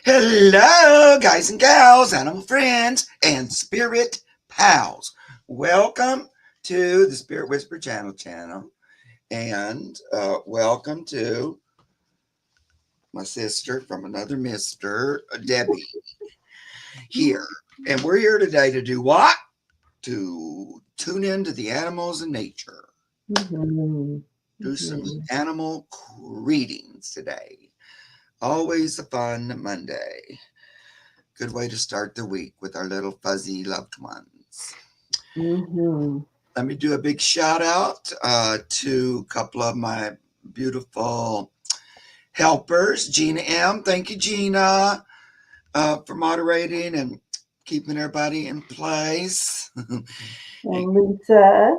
Hello, guys and gals, animal friends, and spirit pals. Welcome to the Spirit Whisper channel, and welcome to my sister from another Mister, Debbie, here. And we're here today to do what? To tune into the animals and nature. Do some animal readings today. Always a fun Monday. Good way to start the week with our little fuzzy loved ones. Let me do a big shout out to a couple of my beautiful helpers. Gina M. Thank you, Gina, for moderating and keeping everybody in place. And Lisa.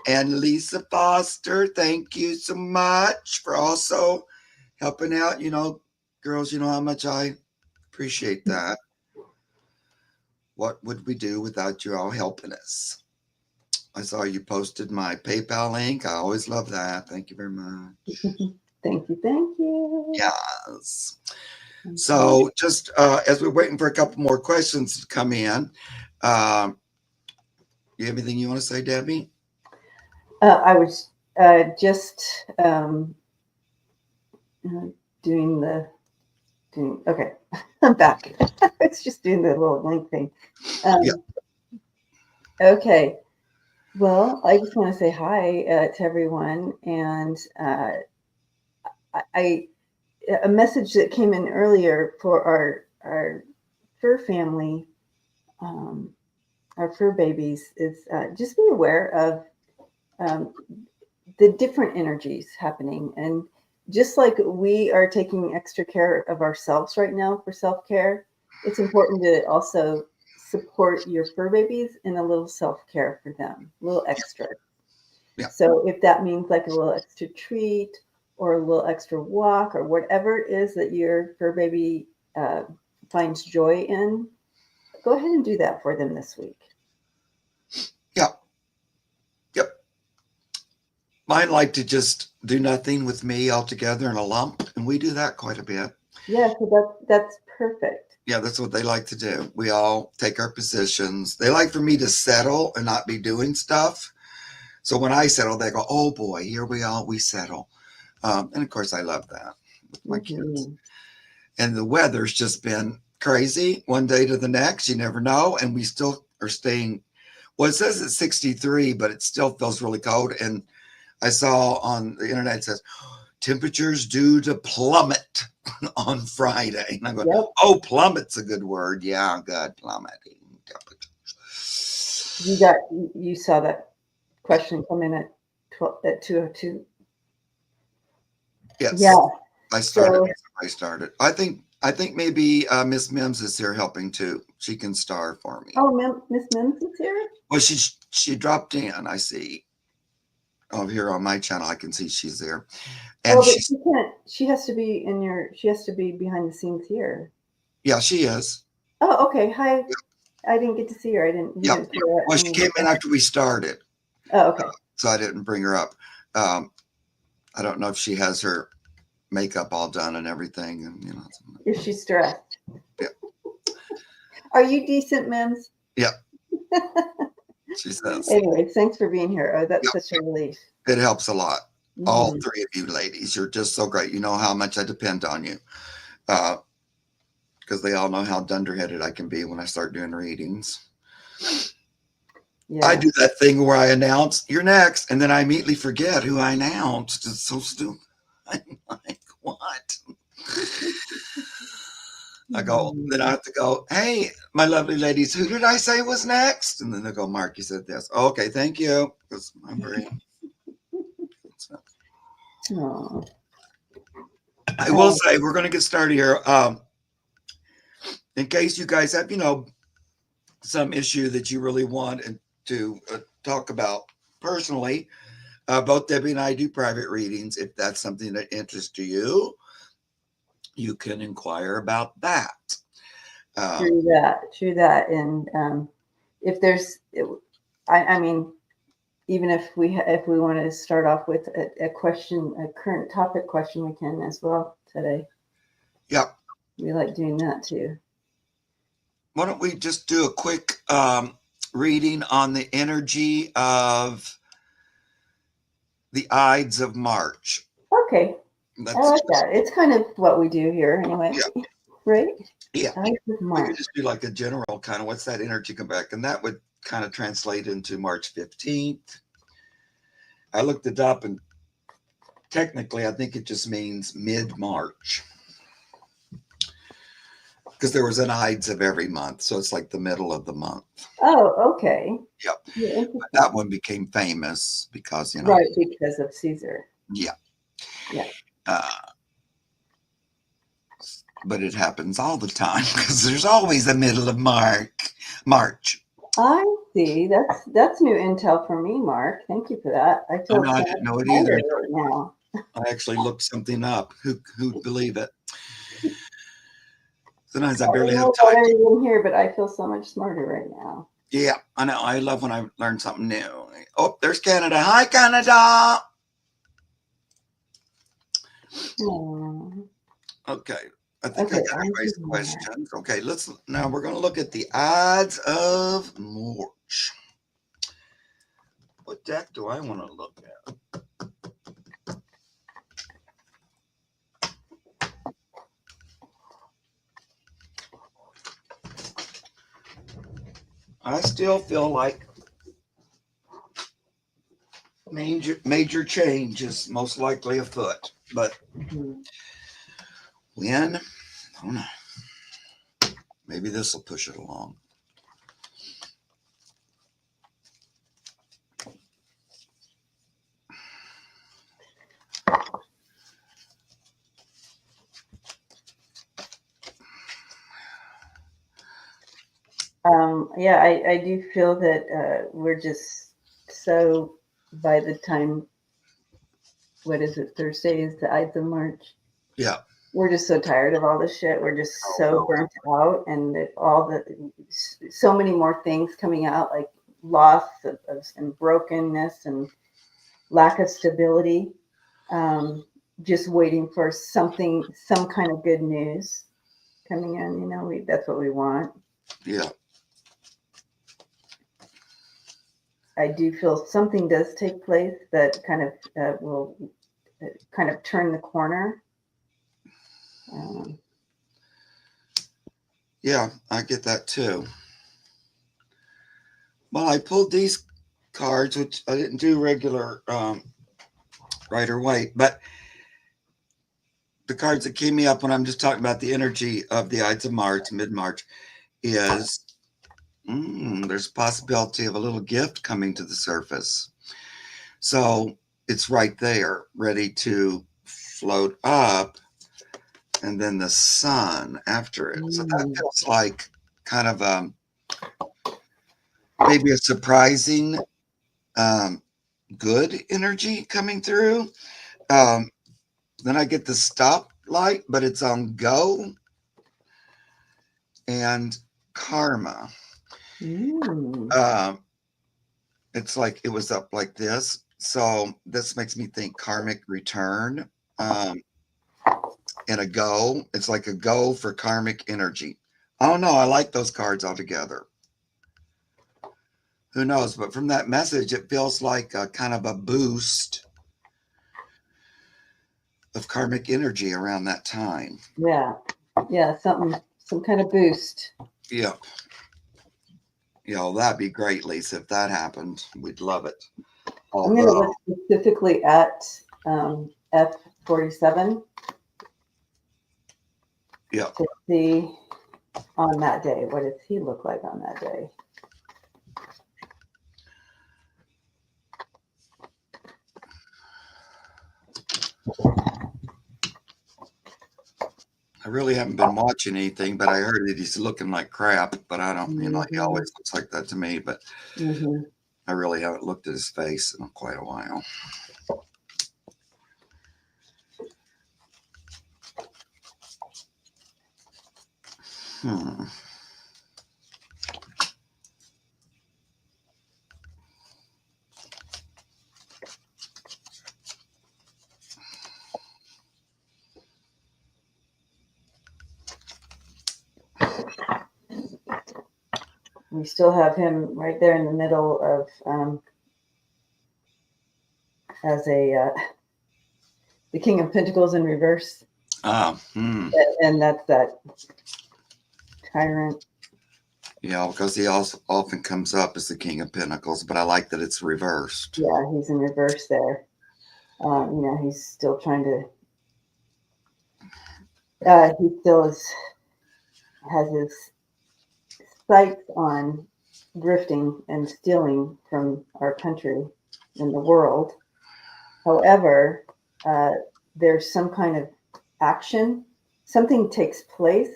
And Lisa Foster, thank you so much for also helping out. You know, girls, you know how much I appreciate that. What would we do without you all helping us? I saw you posted my PayPal link. I always love that. Thank you very much. Thank you. Thank you. Yes. So just as we're waiting for a couple more questions to come in, you have anything you want to say, Debbie? I was just doing okay. I'm back. It's just doing the little link thing. Yeah. Okay. Well, I just want to say hi to everyone, and a message that came in earlier for our fur family, our fur babies, is just be aware of the different energies happening. And just like we are taking extra care of ourselves right now for self-care, it's important to also support your fur babies in a little self-care for them, a little extra. Yeah. So if that means like a little extra treat or a little extra walk or whatever it is that your fur baby finds joy in, go ahead and do that for them this week. Yeah. Yep. Mine like to just do nothing with me altogether in a lump, and we do that quite a bit. Yeah, so that's perfect. Yeah, that's what they like to do. We all take our positions. They like for me to settle and not be doing stuff. So when I settle, they go, "Oh boy, here we settle." And of course, I love that with my kids. And the weather's just been crazy one day to the next. You never know. And we still are staying. Well, it says it's 63, but it still feels really cold. And I saw on the internet, it says temperatures due to plummet on Friday. And I'm going, Yep. oh, plummet's a good word. Yeah, good, plummeting temperatures. You saw that question come in at 2:02. Yes. Yeah. I started. I think maybe Miss Mims is here helping too. She can star for me. Oh, Miss Mims is here? Well, she dropped in. I see. Oh, here on my channel, I can see she's there. And but she can't. She has to be she has to be behind the scenes here. Yeah, she is. Oh, okay. Hi. I didn't get to see her. I didn't. Yeah. Well, she came in after we started. Oh, okay. So I didn't bring her up. I don't know if she has her makeup all done and everything, and Is she stressed? Yeah. Are you decent, Mims? Yeah. She says. Anyway, thanks for being here. Oh, that's such a relief. It helps a lot. All three of you ladies, you're just so great. You know how much I depend on you. Because they all know how dunderheaded I can be when I start doing readings. Yeah. I do that thing where I announce, you're next, and then I immediately forget who I announced. It's so stupid. I'm like, what? I go, then I have to go, hey, my lovely ladies, who did I say was next? And then they go, Mark, you said this. Oh, okay, thank you. Because I'm very... I will say, we're going to get started here. In case you guys have, some issue that you really want to talk about personally, both Debbie and I do private readings. If that's something that interests you, you can inquire about that. True that. And if there's, I mean, even if we want to start off with a question, a current topic question, we can as well today. Yeah. We like doing that too. Why don't we just do a quick reading on the energy of the Ides of March? Okay, I That's like just, that. It's kind of what we do here anyway, yeah, right? yeah. Ides of We could March. just do like a general kind of what's that energy come back, and that would kind of translate into March 15th. I looked it up, and technically, I think it just means mid March because there was an Ides of every month, so it's like the middle of the month. Oh, okay. Yep. Yeah, But that interesting. one became famous because Right, because of Caesar. yeah. Yeah. Uh, but it happens all the time because there's always a middle of March. I see. That's new intel for me, Mark. Thank you for that. I I feel know I so didn't much know it smarter either. right now. I actually looked something up. Who'd believe it? Sometimes I I don't barely have know time about to. everyone here, but I feel so much smarter right now. Yeah, I know. I love when I learn something new. Oh, there's Canada. Hi, Canada. Hmm. Okay. I think I Okay, got Ides everybody's of March. questions. Okay, let's now we're going to look at the Ides of March. What deck do I want to look at? I still feel like major change is most likely afoot, but Mhm. when? I don't know. Maybe this will push it along. Yeah, I do feel that we're just so, by the time, what is it, Thursday is the Ides of March. Yeah. We're just so tired of all this shit. We're just Oh, so well, burnt out, and that all the so many more things coming out, like loss and brokenness and lack of stability. Um, just waiting for something, some kind of good news coming in. That's what we want. yeah. I do feel something does take place that kind of will kind of turn the corner. Um, Yeah, I get that too. Well, I pulled these cards, which I didn't do regular Rider Waite, but the cards that came me up when I'm just talking about the energy of the Ides of March, mid March, is there's a possibility of a little gift coming to the surface. So it's right there, ready to float up, and then the sun after it. So that mm, feels like kind of maybe a surprising um, good energy coming through. Um, then I get the stop light, but it's on go and karma. mm, Um, it's like it was up like this. So this makes me think karmic return um, and a go. It's like a go for karmic energy. I don't know. I like those cards altogether. Who knows? But from that message, it feels like a kind of a boost of karmic energy around that time. yeah, yeah, some kind of boost. Yeah. That'd be great, Lisa. If that happened, we'd love it. I'm going to look Although, specifically at F47 yeah, to see on that day. What does he look like on that day? I really haven't been watching anything, but I heard that he's looking like crap. But I don't, he Hmm. always looks like that to me. But Hmm. I really haven't looked at his face in quite a while. Hmm. We still have him right there in the middle of as a the King of Pentacles in reverse, Ah, and that's that tyrant. yeah, because he also often comes up as the King of Pentacles, but I like that it's reversed. Yeah, he's in reverse there. He's still trying to. He still has his sights on grifting and stealing from our country and the world. However, there's some kind of action. Something takes place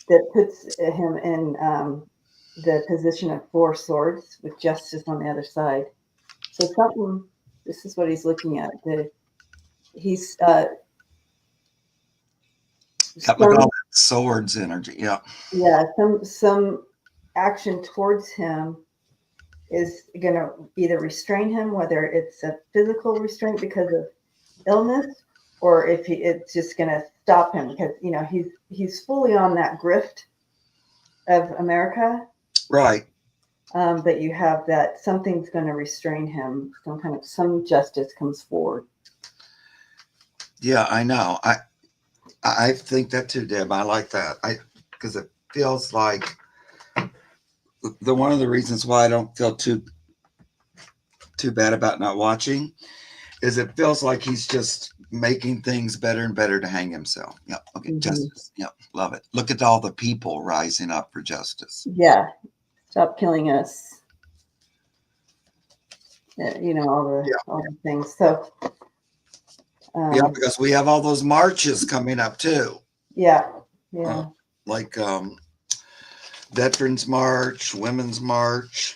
that puts him in the position of 4 swords with justice on the other side. So something. This is what he's looking at. He's Yep, look at all some that swords energy. Yeah. yeah some action towards him is going to either restrain him, whether it's a physical restraint because of illness, or if it's just going to stop him because he's fully on that grift of America. Right. But you have that something's going to restrain him. Some justice comes forward. Yeah, I know. I think that too, Deb. I like that. Because it feels like one of the reasons why I don't feel too bad about not watching is it feels like he's just making things better and better to hang himself. Yep. Okay. Mm-hmm. Justice. Yep. Love it. Look at all the people rising up for justice. Yeah. Stop killing us. All the things. So. Yeah, because we have all those marches coming up too. Yeah. Like Veterans March, Women's March.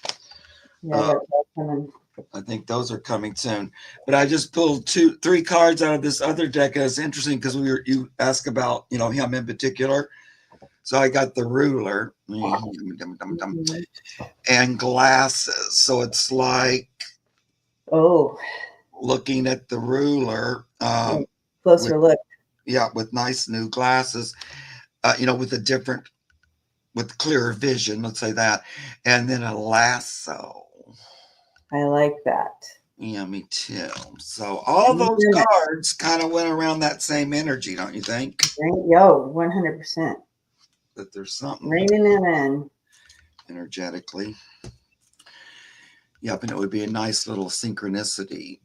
Yeah, that's all coming. I think those are coming soon. But I just pulled 3 cards out of this other deck. It's interesting because you asked about him in particular. So I got the ruler and glasses. So it's like looking at the ruler. Closer look. Yeah, with nice new glasses. With clearer vision, let's say that, and then a lasso. I like that. Yeah, me too. So all those cards kind of went around that same energy, don't you think? 100%. That there's something reining them in energetically. Yep, and it would be a nice little synchronicity.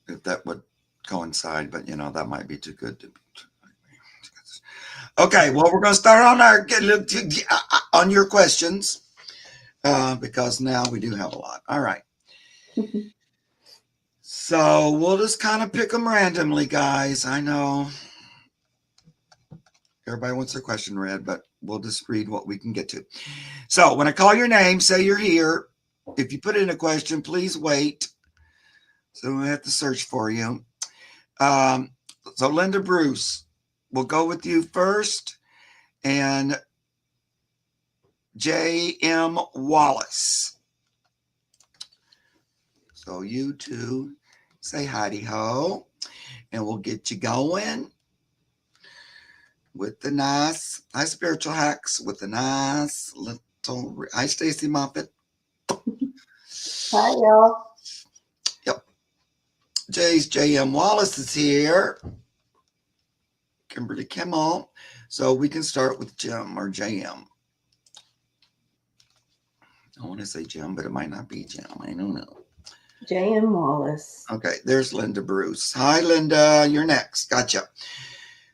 If that would coincide, but that might be too good to be true. Okay, well, we're going to start on your questions because now we do have a lot. All right. So we'll just kind of pick them randomly, guys. I know everybody wants their question read, but we'll just read what we can get to. So when I call your name, say you're here. If you put in a question, please wait. So we have to search for you. So Linda Bruce, we'll go with you first. And J.M. Wallace. So you two say hidey ho, and we'll get you going with the nice spiritual hacks with the nice little. Hi, Stacy Moffat. Hi, y'all. Yep. J.M. Wallace is here. Kimberly Kimmel. So we can start with Jim or J.M. I want to say Jim, but it might not be Jim. I don't know. J.M. Wallace. Okay, there's Linda Bruce. Hi, Linda. You're next. Gotcha.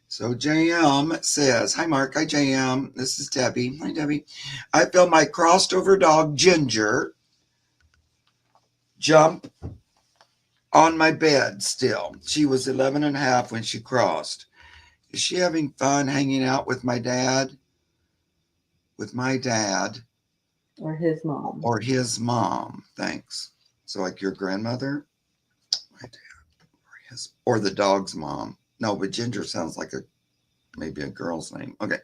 So J.M. says, hi, Mark. Hi, J.M. This is Debbie. Hi, Debbie. I feel my crossed over dog, Ginger, jump on my bed still. She was 11 and a half when she crossed. Is she having fun hanging out with my dad? With my dad? Or his mom. Or his mom. Thanks. So like your grandmother? My dad. Or the dog's mom. No, but Ginger sounds like maybe a girl's name. Okay.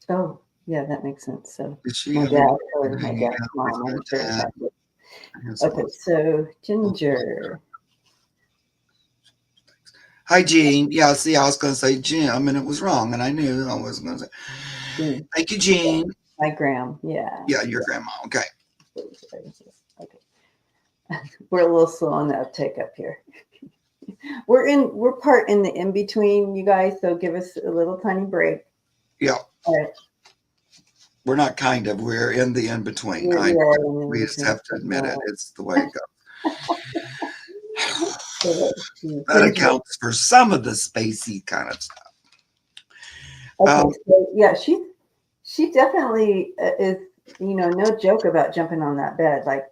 Oh, yeah, that makes sense. So my dad or my dad's mom. I'm sure. Okay, so Ginger. Hi, Jean. Yeah, see, I was going to say Jim, and it was wrong, and I knew I wasn't going to say. Jean. Thank you, Yeah. Jean. My gram. Yeah. Yeah, your grandma. Okay. Okay. We're a little slow on the uptake up here. We're part in the in between, you guys. So give us a little tiny break. Yeah, All right. we're not kind of. We're in the in between. We are in the We in just between. have to admit it. It's the way it goes. That Ginger. accounts for some of the spacey kind of stuff. Okay, so yeah, she definitely is, no joke about jumping on that bed. Like,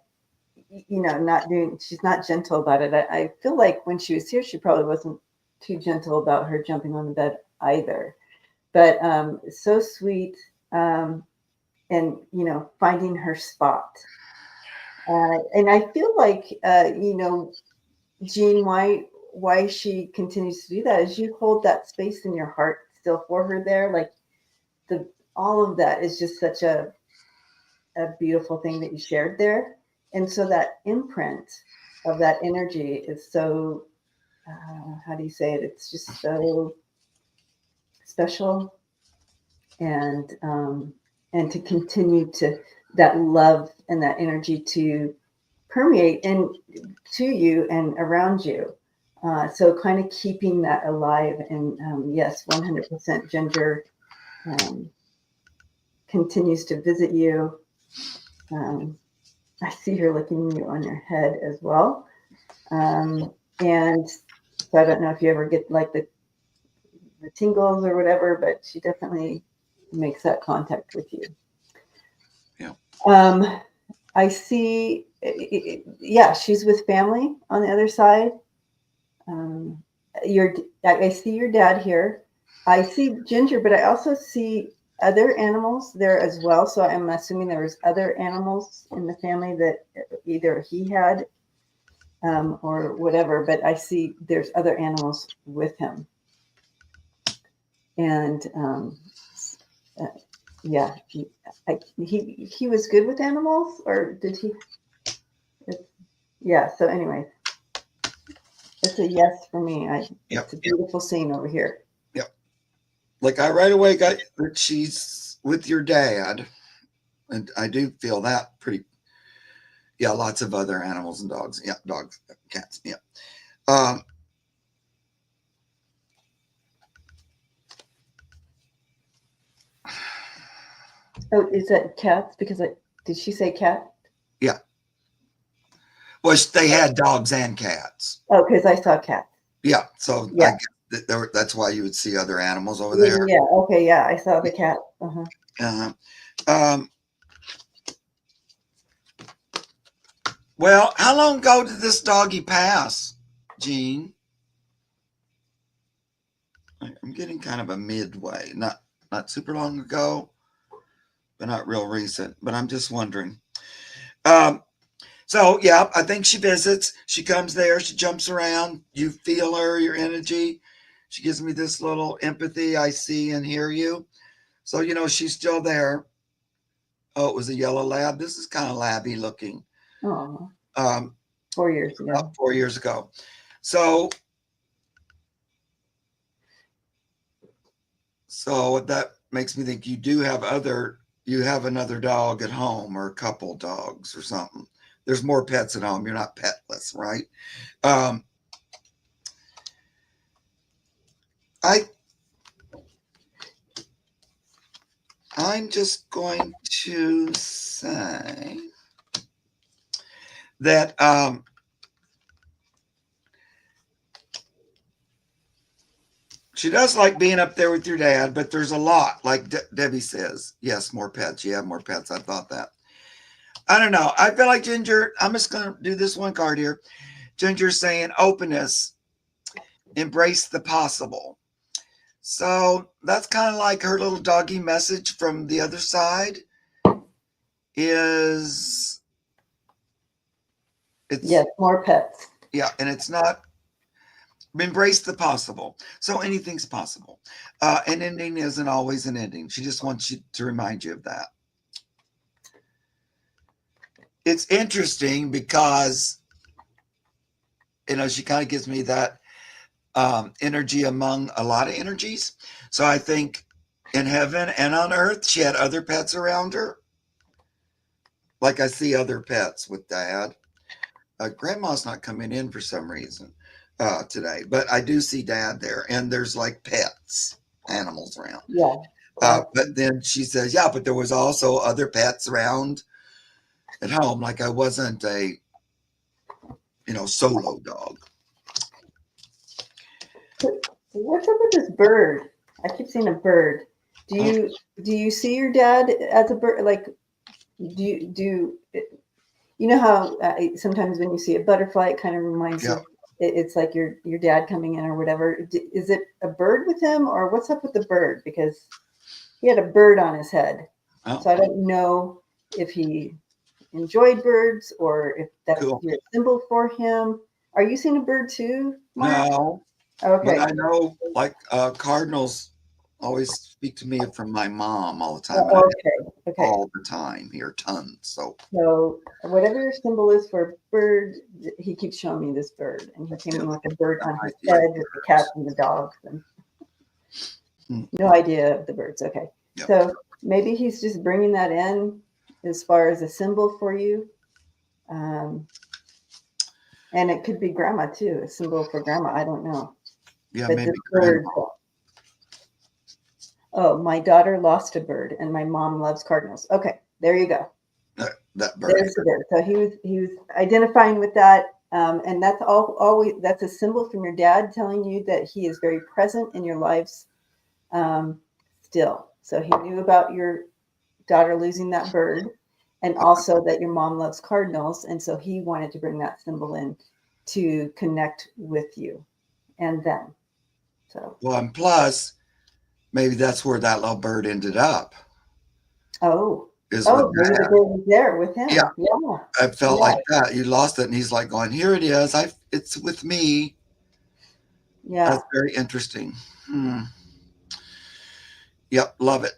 not doing. She's not gentle about it. I feel like when she was here, she probably wasn't too gentle about her jumping on the bed either. But so sweet, and finding her spot. And I feel like Jean, why she continues to do that is you hold that space in your heart still for her there. Like the all of that is just such a beautiful thing that you shared there. And so that imprint of that energy is so how do you say it? It's just so special, and to continue to that love and that energy to permeate and to you and around you. So kind of keeping that alive. And yes, 100% Ginger continues to visit you. Um, I see her licking you on your head as well. And so I don't know if you ever get like the tingles or whatever, but she definitely makes that contact with you. Yeah. I see, yeah, she's with family on the other side. Um, I see your dad here. I see Ginger, but I also see other animals there as well. So I'm assuming there was other animals in the family that either he had or whatever. But I see there's other animals with him, and uh, yeah, he was good with animals, or did he? Yeah. So anyway, it's a yes for me. Yep. It's a beautiful scene over here. Yep. Like I right away got that she's with your dad, and I do feel that pretty. Yeah, lots of other animals and dogs. Yeah, dogs, cats. Yeah. Um, Oh, is that cats? Because did she say cat? yeah. Well, they had dogs and cats. Oh, because I saw cat. Yeah, so I Yeah. guess that's why you would see other animals over Yeah. there. Yeah. Okay. Yeah, I saw the cat. Uh-huh. Uh, um, well, how long ago did this doggy pass, Gene? I'm getting kind of a midway, not super long ago, but not real recent. But I'm just wondering. Um, so yeah, I think she visits. She comes there. She jumps around. You feel her, your energy. She gives me this little empathy. I see and hear you. So she's still there. Oh, it was a yellow lab. This is kind of labby looking. Oh, Um, 4 years ago. about 4 years ago. So that makes me think you have another dog at home or a couple dogs or something. There's more pets at home. You're not petless, right? Um, I I'm just going to say that she does like being up there with your dad, but there's a lot, like Debbie says. Yes, more pets. You have more pets. I thought that. I don't know. I feel like Ginger. I'm just going to do this one card here. Ginger's saying openness, embrace the possible. So that's kind of like her little doggy message from the other side is Yes, more pets. yeah, and it's not embrace the possible. So anything's possible. An ending isn't always an ending. She just wants you to remind you of that. It's interesting because she kind of gives me that energy among a lot of energies. So I think in heaven and on earth, she had other pets around her. Like I see other pets with dad. Grandma's not coming in for some reason today, but I do see dad there, and there's like pets, animals around. Yeah. Yeah. But then she says, yeah, but there was also other pets around at home. Like I wasn't a, solo dog. What's up with this bird? I keep seeing a bird. Do Oh, you see your dad as a bird? Like, do you know how sometimes when you see a butterfly, it kind of reminds yeah. you it's like your dad coming in or whatever. Is it a bird with him, or what's up with the bird? Because he had a bird on his head, Oh, so I don't know if he enjoyed birds or if that's cool. your symbol for him. Are you seeing a bird too, Mark? No, but Okay. I know like cardinals always speak to me from my mom all the time, and I Okay. Okay. all the time hear tons. So So whatever your symbol is for a bird, he keeps showing me this bird, and he came yeah, in with a bird on I his see head with the cat birds. and the dogs, and Hmm. no idea of the birds. Okay, Yep. so maybe he's just bringing that in as far as a symbol for you, um, and it could be grandma too, a symbol for grandma. I don't know, Yeah, but maybe this grandma. bird. Oh, my daughter lost a bird, and my mom loves cardinals. Okay, there you go. That bird. There's the bird. So he was identifying with that, and that's always that's a symbol from your dad telling you that he is very present in your lives um, still. So he knew about your daughter losing that bird, and also that your mom loves cardinals, and so he wanted to bring that symbol in to connect with you and them. So Well, and plus, maybe that's where that little bird ended up, oh is with oh, maybe the dad. bird was there with Yeah, him. Yeah, I felt yeah, like that. You lost it, and he's like going, "Here it is. It's with me." yeah. That's very interesting. Hmm. Yep, love it.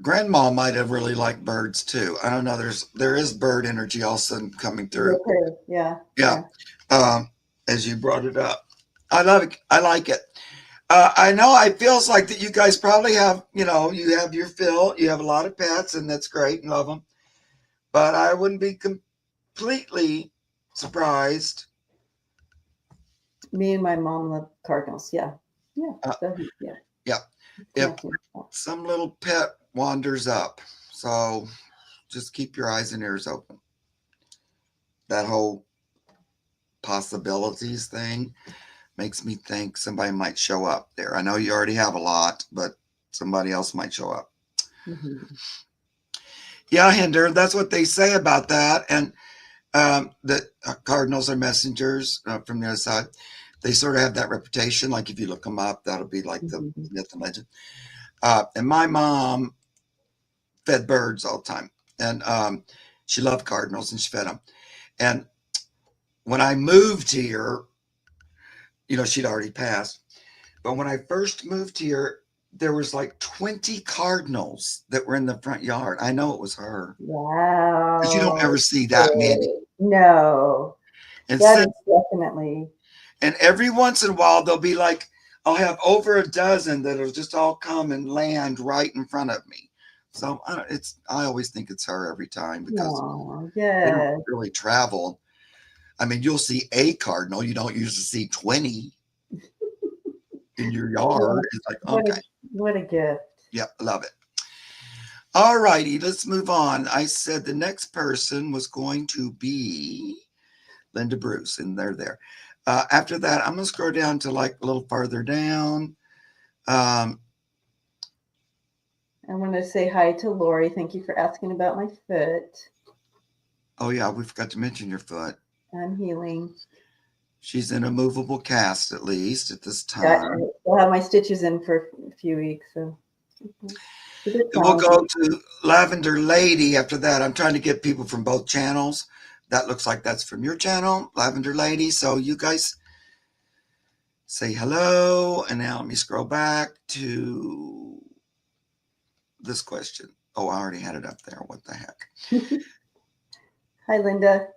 Grandma might have really liked birds too. I don't know. There is bird energy all of a sudden coming through. Okay, yeah, Yeah, yeah. um, as you brought it up, I love it. I like it. I know it feels like that you guys probably have, you have your fill. You have a lot of pets, and that's great and love them. But I wouldn't be completely surprised. Me and my mom love cardinals. Yeah, yeah. Uh, So yeah, yeah, if connecting. some little pet wanders up, so just keep your eyes and ears open. That whole possibilities thing makes me think somebody might show up there. I know you already have a lot, but somebody else might show up. Mm-hmm. Yeah, Hinder, that's what they say about that. And the Cardinals are messengers from the other side. They sort of have that reputation. Like if you look them up, that'll be like the Mm-hmm. myth and legend. And my mom fed birds all the time, and she loved cardinals and she fed them. And when I moved here, she'd already passed. But when I first moved here, there was like 20 cardinals that were in the front yard. I know it was her because you don't Wow. ever see that many. No, And that since is definitely. And every once in a while, they'll be like, I'll have over a dozen that'll just all come and land right in front of me. So I always think it's her every time because Oh, they don't yes. really travel. I mean, you'll see a cardinal, you don't usually see 20 in your Yeah. yard. It's like, What a okay, what a gift. yep, love it. All righty, let's move on. I said the next person was going to be Linda Bruce, and they're there. After that, I'm going to scroll down to like a little farther down. Um, I want to say hi to Lori. Thank you for asking about my foot. Oh yeah, we forgot to mention your foot. I'm healing. She's in a movable cast at least at this I time. will have my stitches in for a few weeks, so it's a bit And we'll challenging. go to Lavender Lady after that. I'm trying to get people from both channels. That looks like that's from your channel, Lavender Lady. So you guys say hello. And now let me scroll back to this question. Oh, I already had it up there. What the heck? Hi, Linda.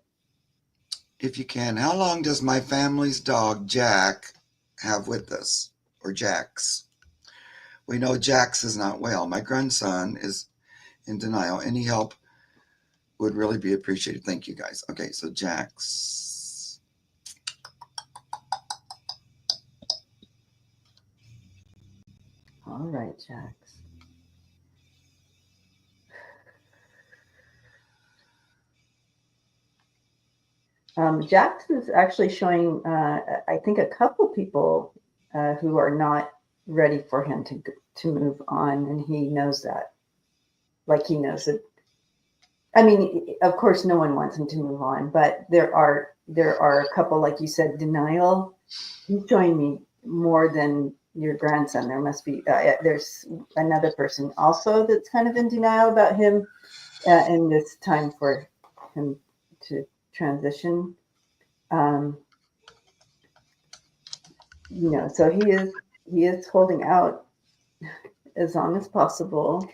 if you can, how long does my family's dog Jack have with us, or Jax? We know Jax is not well. My grandson is in denial. Any help would really be appreciated. Thank you, guys. Okay, so Jax. All right, Jax. Jax is actually showing, I think, a couple people who are not ready for him to move on, and he knows that. Like he knows it. I mean, of course, no one wants him to move on, but there are a couple, like you said, denial. He's showing me more than your grandson. There must be there's another person also that's kind of in denial about him, and it's time for him to transition. Um, so he is holding out as long as possible.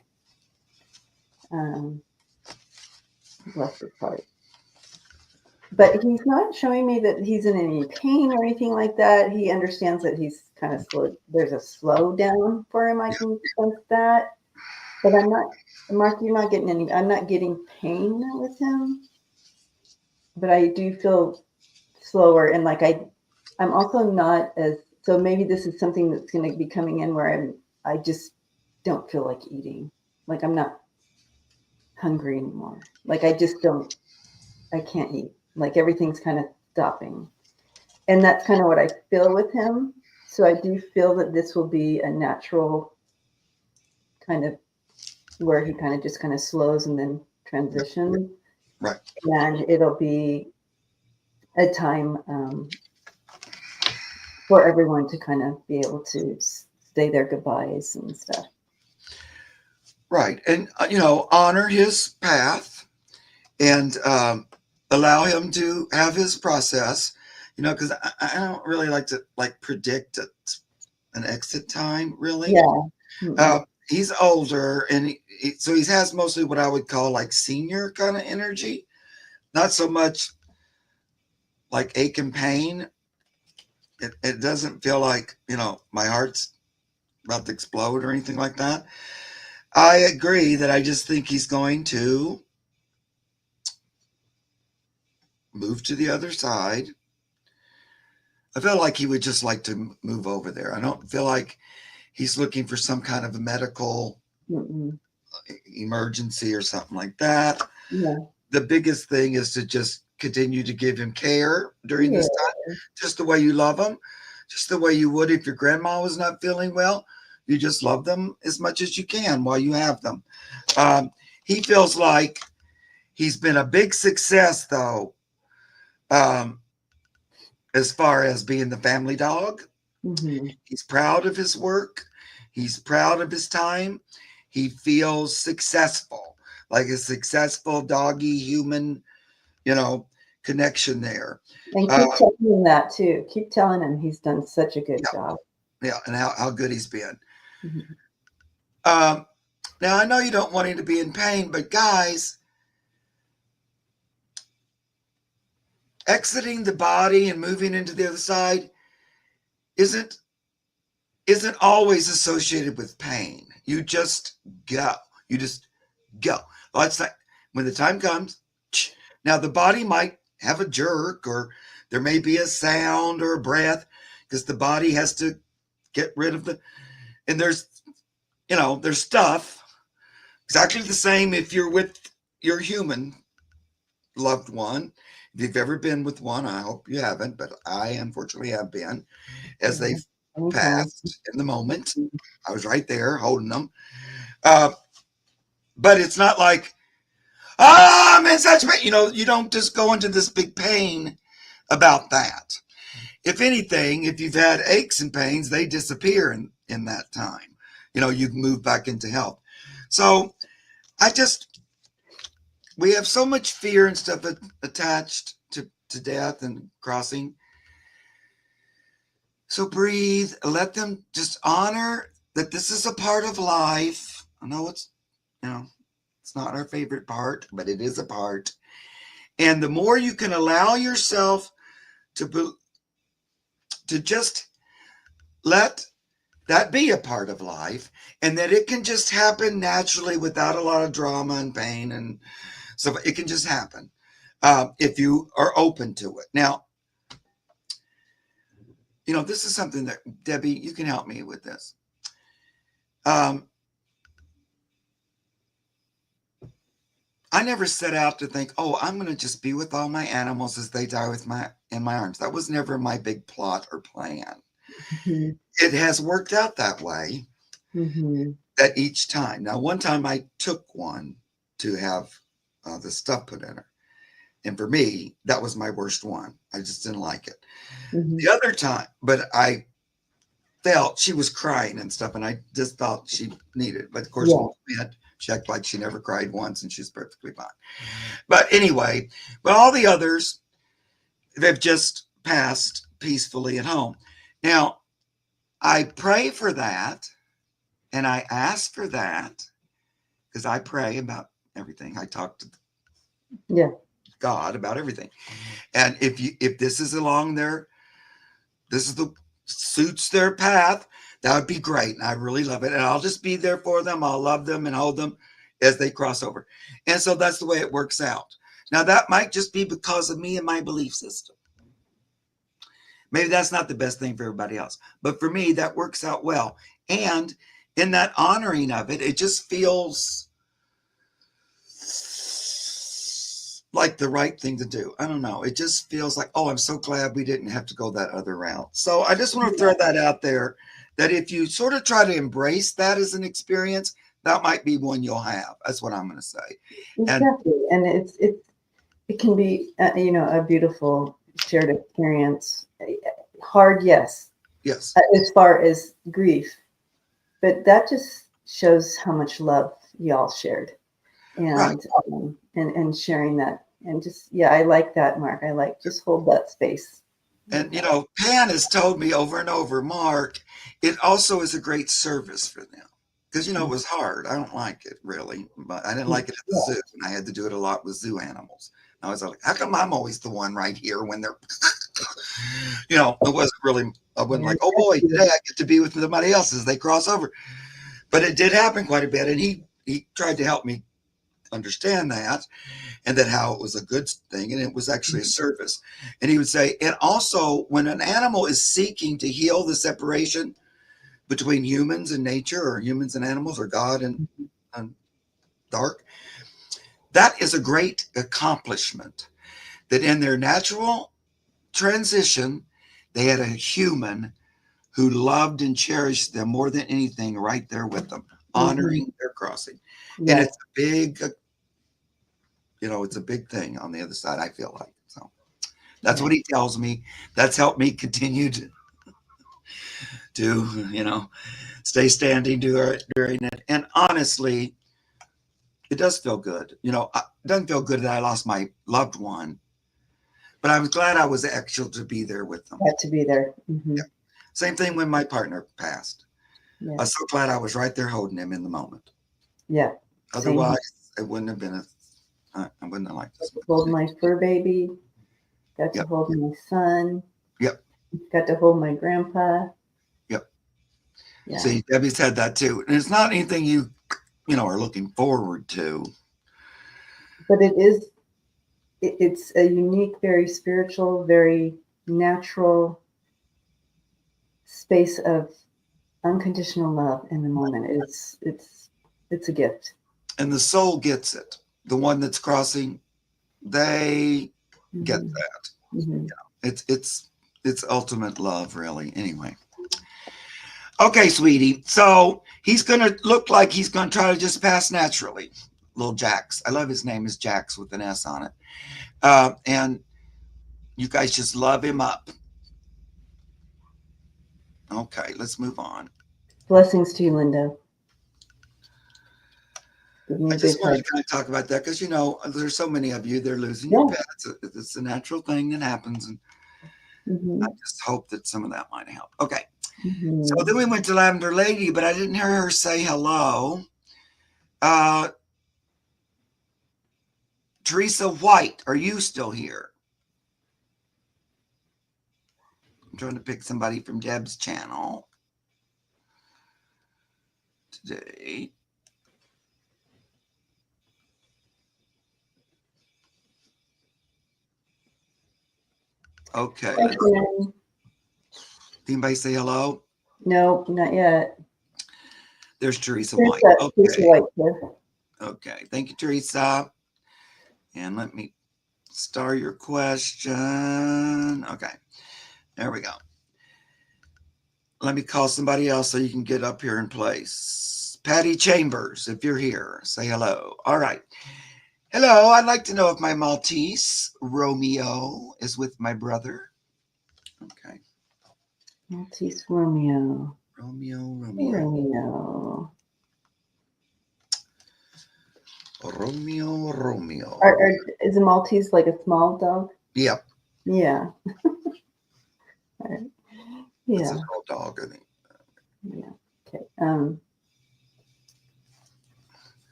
Um, Bless his heart. But he's not showing me that he's in any pain or anything like that. He understands that he's kind of slow. There's a slow down for him. I can sense that. But I'm not, Mark, you're not getting any, I'm not getting pain with him. But I do feel slower. And like I'm also not as, so maybe this is something that's going to be coming in where I just don't feel like eating. Like I'm not hungry anymore. Like I can't eat. Like everything's kind of stopping. And that's kind of what I feel with him. So I do feel that this will be a natural kind of where he kind of just kind of slows and then transitions. Right. And it'll be a time for everyone to kind of be able to say their goodbyes and stuff. Right. And, honor his path and allow him to have his process, because I don't really like to predict an exit time, really. Yeah. Mm-mm. He's older, and so he has mostly what I would call like senior kind of energy, not so much like ache and pain. It doesn't feel like, my heart's about to explode or anything like that. I agree that I just think he's going to move to the other side. I feel like he would just like to move over there. I don't feel like he's looking for some kind of a medical Mm-mm. emergency or something like that. Yeah. The biggest thing is to just continue to give him care during Yeah. this time, just the way you love him, just the way you would if your grandma was not feeling well. You just love them as much as you can while you have them. He feels like he's been a big success, though, um, as far as being the family dog. Mm-hmm. He's proud of his work. He's proud of his time. He feels successful, like a successful doggy human, you know, connection there. And Uh, keep telling him that too. Keep telling him he's done such a good yeah, job. yeah, and how good he's been. Mm-hmm. Um, Now, I know you don't want him to be in pain, but guys, exiting the body and moving into the other side isn't isn't always associated with pain. You just go. You just go. Well, it's like when the time comes. Now the body might have a jerk, or there may be a sound or a breath, because the body has to get rid of the. And there's stuff exactly the same if you're with your human loved one. If you've ever been with one, I hope you haven't, but I unfortunately have been, as Yeah. they've Anytime. passed in the moment. I was right there holding them. Uh, but it's not like, I'm in such pain. You don't just go into this big pain about that. If anything, if you've had aches and pains, they disappear in that time. You move back into health. So we have so much fear and stuff attached to death and crossing. So breathe, let them just honor that this is a part of life. I know it's not our favorite part, but it is a part. And the more you can allow yourself to just let that be a part of life, and that it can just happen naturally without a lot of drama and pain and stuff. It can just happen if you are open to it. Now, this is something that, Debbie, you can help me with this. I never set out to think, oh, I'm going to just be with all my animals as they die in my arms. That was never my big plot or plan. Mm-hmm. It has worked out that way. Mm-hmm. That each time. Now, one time I took one to have the stuff put in her. And for me, that was my worst one. I just didn't like it. Mm-hmm. The other time, but I felt she was crying and stuff, and I just thought she needed it. But of course, when we had checked, like, she never cried once, and she's perfectly fine. But anyway, but all the others, they've just passed peacefully at home. Now, I pray for that, and I ask for that, because I pray about everything. I talk to God about everything. And if this is along suits their path, that would be great. And I really love it. And I'll just be there for them. I'll love them and hold them as they cross over. And so that's the way it works out. Now, that might just be because of me and my belief system. Maybe that's not the best thing for everybody else. But for me, that works out well. And in that honoring of it, it just feels like the right thing to do. I don't know. It just feels like, oh, I'm so glad we didn't have to go that other route. So I just want to throw that out there, that if you sort of try to embrace that as an experience, that might be one you'll have. That's what I'm going to say. Exactly. And it can be, a beautiful shared experience. Hard, yes. Yes. As far as grief. But that just shows how much love y'all shared. And, right. And sharing that. And just, I like that, Mark. I like, just hold that space. And, Pan has told me over and over, Mark, it also is a great service for them. Because, it was hard. I don't like it, really. But I didn't like it at the zoo. And I had to do it a lot with zoo animals. I was like, how come I'm always the one right here when they're, it wasn't really, I wasn't like, oh boy, today I get to be with somebody else as they cross over. But it did happen quite a bit. And he tried to help me understand that, and that how it was a good thing, and it was actually a service. And he would say, and also when an animal is seeking to heal the separation between humans and nature, or humans and animals, or God and dark, that is a great accomplishment, that in their natural transition, they had a human who loved and cherished them more than anything right there with them, honoring their crossing. And it's a big, it's a big thing on the other side, I feel like. So that's what he tells me. That's helped me continue to stay standing during it. And honestly, it does feel good. It doesn't feel good that I lost my loved one, but I was glad I was actually to be there with them. Had to be there. Mm-hmm. Yeah. Same thing when my partner passed. I was so glad I was right there holding him in the moment. Yeah. Otherwise, it wouldn't have been I wouldn't have liked this. Hold my fur baby. Got to hold my son. Yep. Got to hold my grandpa. Yep. Yeah. See, Debbie's had that too. And it's not anything you are looking forward to. But it's a unique, very spiritual, very natural space of unconditional love in the moment. It's a gift. And the soul gets it. The one that's crossing, they get that. Mm-hmm. It's ultimate love, really. Anyway. Okay, sweetie. So he's going to look like he's going to try to just pass naturally. Little Jax. I love his name is Jax with an S on it. And you guys just love him up. Okay, let's move on. Blessings to you, Linda. I just wanted to kind of talk about that because, there's so many of you, they're losing your pets. It's a natural thing that happens. And I just hope that some of that might help. Okay. So then we went to Lavender Lady, but I didn't hear her say hello. Teresa White, are you still here? I'm trying to pick somebody from Deb's channel today. Okay. Anybody say hello? No, not yet. There's Teresa White. Okay. Teresa White here. Okay. Thank you, Teresa. And let me star your question. Okay. There we go. Let me call somebody else so you can get up here in place. Patty Chambers, if you're here, say hello. All right. Hello. I'd like to know if my Maltese, Romeo, is with my brother. Okay. Maltese Romeo. Romeo. Is a Maltese like a small dog? Yep. Yeah. Right. Yeah. It's a small dog, I think. Yeah. Okay.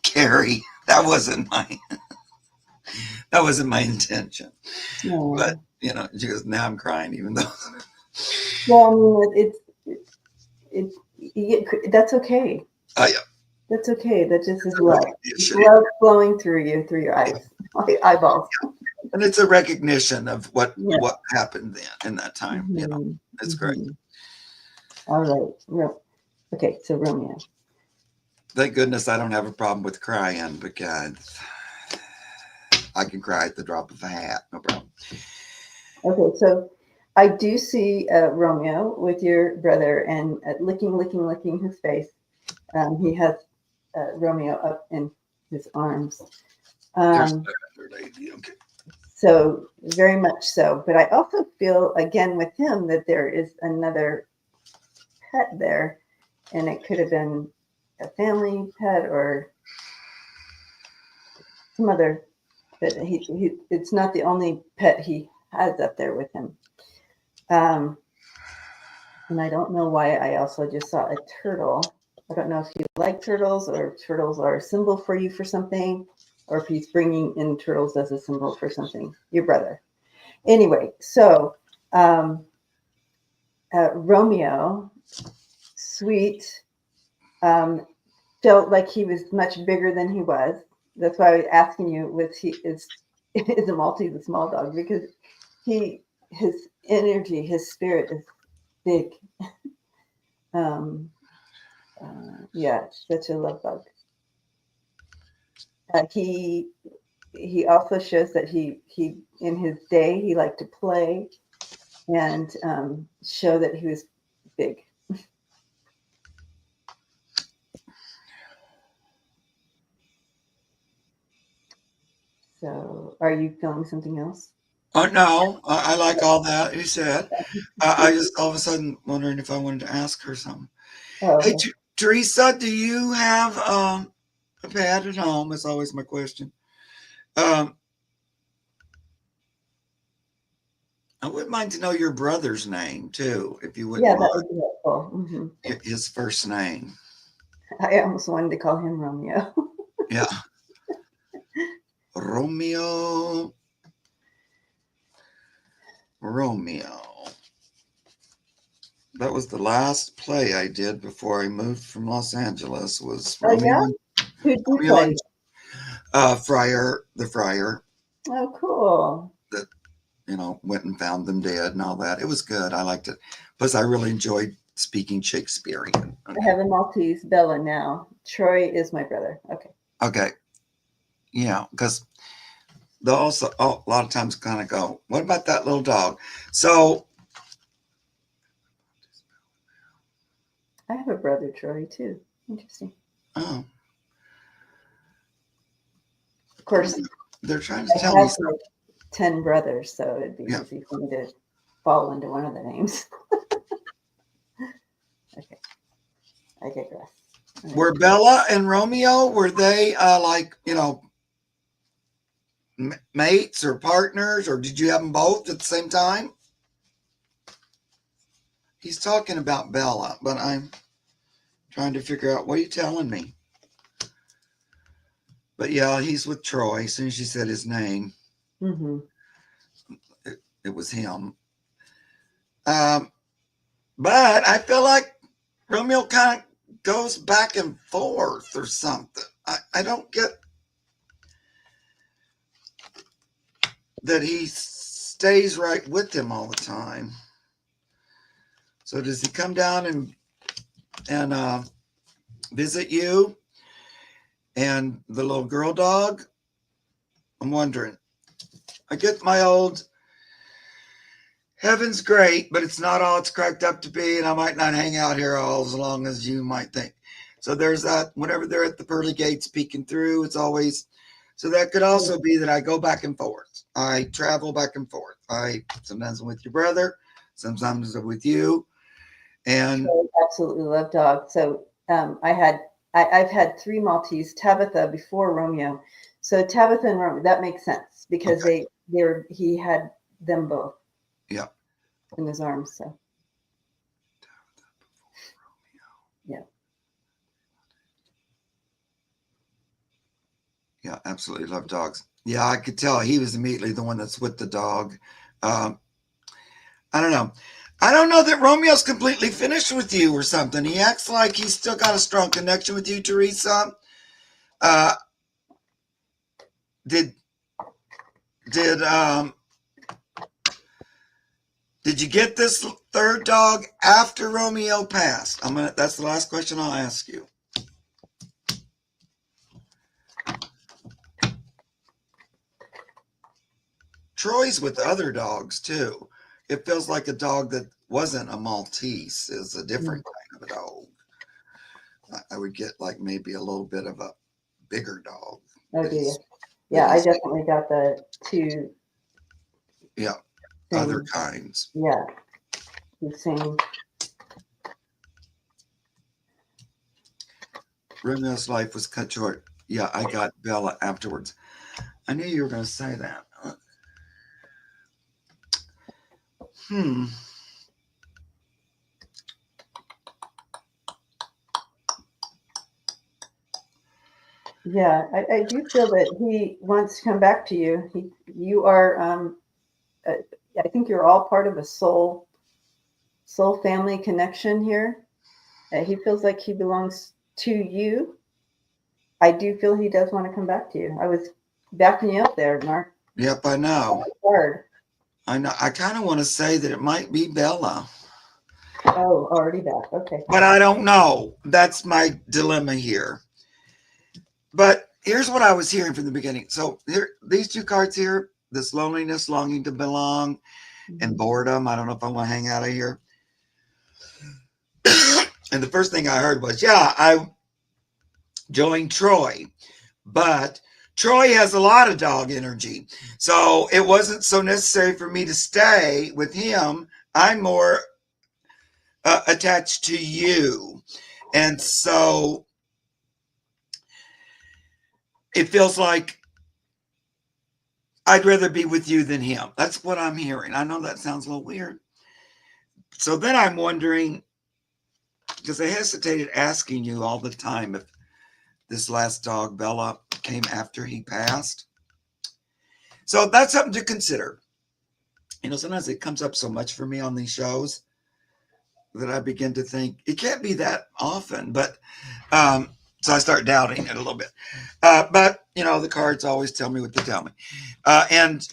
Carrie, that wasn't my intention. No. But she goes, now I'm crying, even though. Well, I mean, that's okay. Oh yeah. That's okay. That just is love. Love flowing through your eyes, eyeballs. And it's a recognition of what happened then in that time. Mm-hmm. It's great. All right. Okay, so Romeo. Thank goodness I don't have a problem with crying, because I can cry at the drop of a hat. No problem. Okay, so I do see Romeo with your brother, and licking his face. He has Romeo up in his arms. Lady. Okay. So very much so. But I also feel, again, with him, that there is another pet there, and it could have been a family pet or some other. But it's not the only pet he has up there with him. And I don't know why I also just saw a turtle. I don't know if you like turtles, or turtles are a symbol for you for something, or if he's bringing in turtles as a symbol for something. Your brother. Anyway, so Romeo, sweet, felt like he was much bigger than he was. That's why I was asking you, is a Maltese a small dog? Because his energy, his spirit is big. Yeah, such a love bug. He also shows that he in his day he liked to play and show that he was big. So, are you feeling something else? Oh no, I like all that you said. I just all of a sudden wondering if I wanted to ask her something. Oh, Hey, Teresa, do you have a pet at home? That's always my question. I would mind to know your brother's name too, if you wouldn't yeah, mind. that would be helpful. Mm-hmm. His first name. I almost wanted to call him Romeo. Yeah. Romeo. That was the last play I did before I moved from Los Angeles. Was Romeo? Oh, yeah? Who'd you Romeo play? and Friar, the Friar. Oh, cool. That went and found them dead and all that. It was good. I liked it. Plus, I really enjoyed speaking Shakespearean. Okay. I have a Maltese, Bella, now. Troy is my brother. Okay. Yeah, because they'll also a lot of times kind of go, what about that little dog? So I have a brother, Troy, too. Interesting. oh, Of course, they're trying to I tell me have something. like 10 brothers, so it'd be easy for me to fall into one of the names. Okay. I digress. Right. Were Bella and Romeo, were they like, mates or partners, or did you have them both at the same time? He's talking about Bella, but I'm trying to figure out, what are you telling me? But yeah, he's with Troy. As soon as she said his name, Mm-hmm. it was him. Um, but I feel like Romeo kind of goes back and forth or something. I don't get that he stays right with him all the time. So does he come down and visit you and the little girl dog? I'm wondering. I get my old heaven's great, but it's not all it's cracked up to be, and I might not hang out here all as long as you might think. So there's that. Whenever they're at the pearly gates peeking through, it's always. So that could also be that I go back and forth. I travel back and forth. I sometimes I'm with your brother, sometimes I'm with you, and I absolutely love dogs. So I've had three Maltese, Tabitha before Romeo. So Tabitha and Romeo, that makes sense because okay, he had them both yeah, in his arms. So yeah. yeah, absolutely love dogs. Yeah, I could tell he was immediately the one that's with the dog. Um, I don't know. I don't know that Romeo's completely finished with you or something. He acts like he's still got a strong connection with you, Teresa. Uh, did did did you get this third dog after Romeo passed? I'm gonna. That's the last question I'll ask you. Troy's with other dogs too. It feels like a dog that wasn't a Maltese is a Mm. different kind of a dog. I would get like maybe a little bit of a bigger dog Oh, that do you? he's that Yeah, I he's definitely got the two yeah other same. kinds. Yeah, the same. Romeo's life was cut short. Yeah, I got Bella afterwards. I knew you were going to say that. Hmm. Yeah, I do feel that he wants to come back to you. You are. Uh, I think you're all part of a soul family connection here. He feels like he belongs to you. I do feel he does want to come back to you. I was backing you up there, Mark. Yep, I know. Hard. I know. I kind of want to say that it might be Bella, Oh, already back. Okay. but I don't know. That's my dilemma here. But here's what I was hearing from the beginning. So here, these two cards here, this loneliness, longing to belong, and Mm-hmm. boredom. I don't know if I want to hang out of here. And the first thing I heard was, yeah, I joined Troy, but Troy has a lot of dog energy. So it wasn't so necessary for me to stay with him. I'm more attached to you. And so it feels like I'd rather be with you than him. That's what I'm hearing. I know that sounds a little weird. So then I'm wondering, because I hesitated asking you all the time if this last dog, Bella, came after he passed. So that's something to consider. Sometimes it comes up so much for me on these shows that I begin to think it can't be that often, but so I start doubting it a little bit. But the cards always tell me what they tell me, and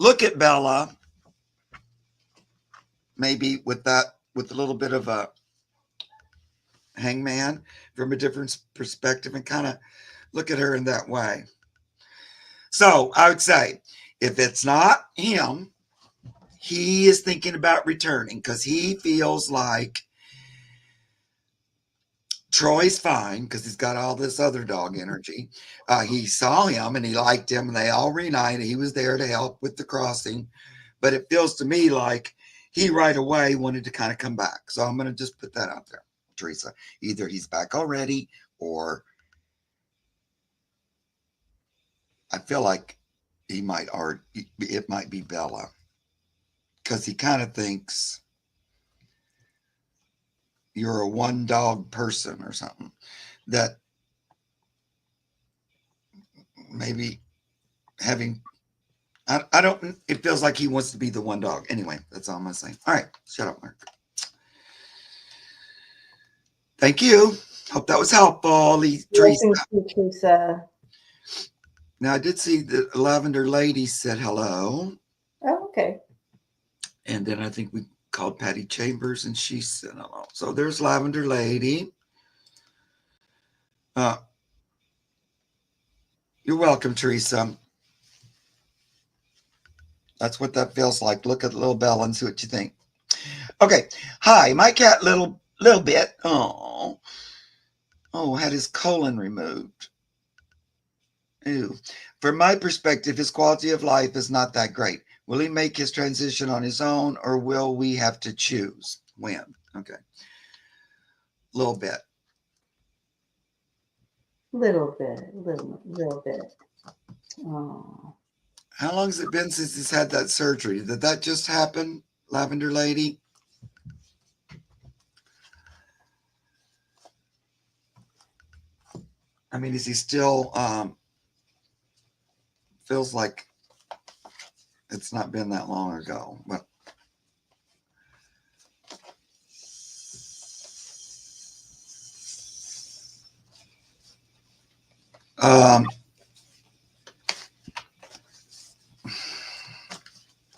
look at Bella, maybe with a little bit of a hangman from a different perspective, and kind of look at her in that way. So I would say, if it's not him, he is thinking about returning because he feels like Troy's fine because he's got all this other dog energy. He saw him and he liked him, and they all reunited. He was there to help with the crossing, but it feels to me like he right away wanted to kind of come back. So I'm going to just put that out there, Teresa. Either he's back already, or I feel like it might be Bella because he kind of thinks you're a one dog person or something. That maybe having, I don't, it feels like he wants to be the one dog. Anyway, that's all I'm going to say. All right, shut up, Mark. Thank you. Hope that was helpful, Teresa. Thank you, Teresa. Now, I did see the Lavender Lady said hello. Oh, okay. And then I think we called Patty Chambers and she said hello. So there's Lavender Lady. You're welcome, Teresa. That's what that feels like. Look at Little Bell and see what you think. Okay. Hi, my cat, Little Bit. Oh, had his colon removed. Ew. From my perspective, his quality of life is not that great. Will he make his transition on his own, or will we have to choose? When? Okay. Little Bit. Little bit. Oh. How long has it been since he's had that surgery? Did that just happen, Lavender Lady? I mean, is he still feels like it's not been that long ago, but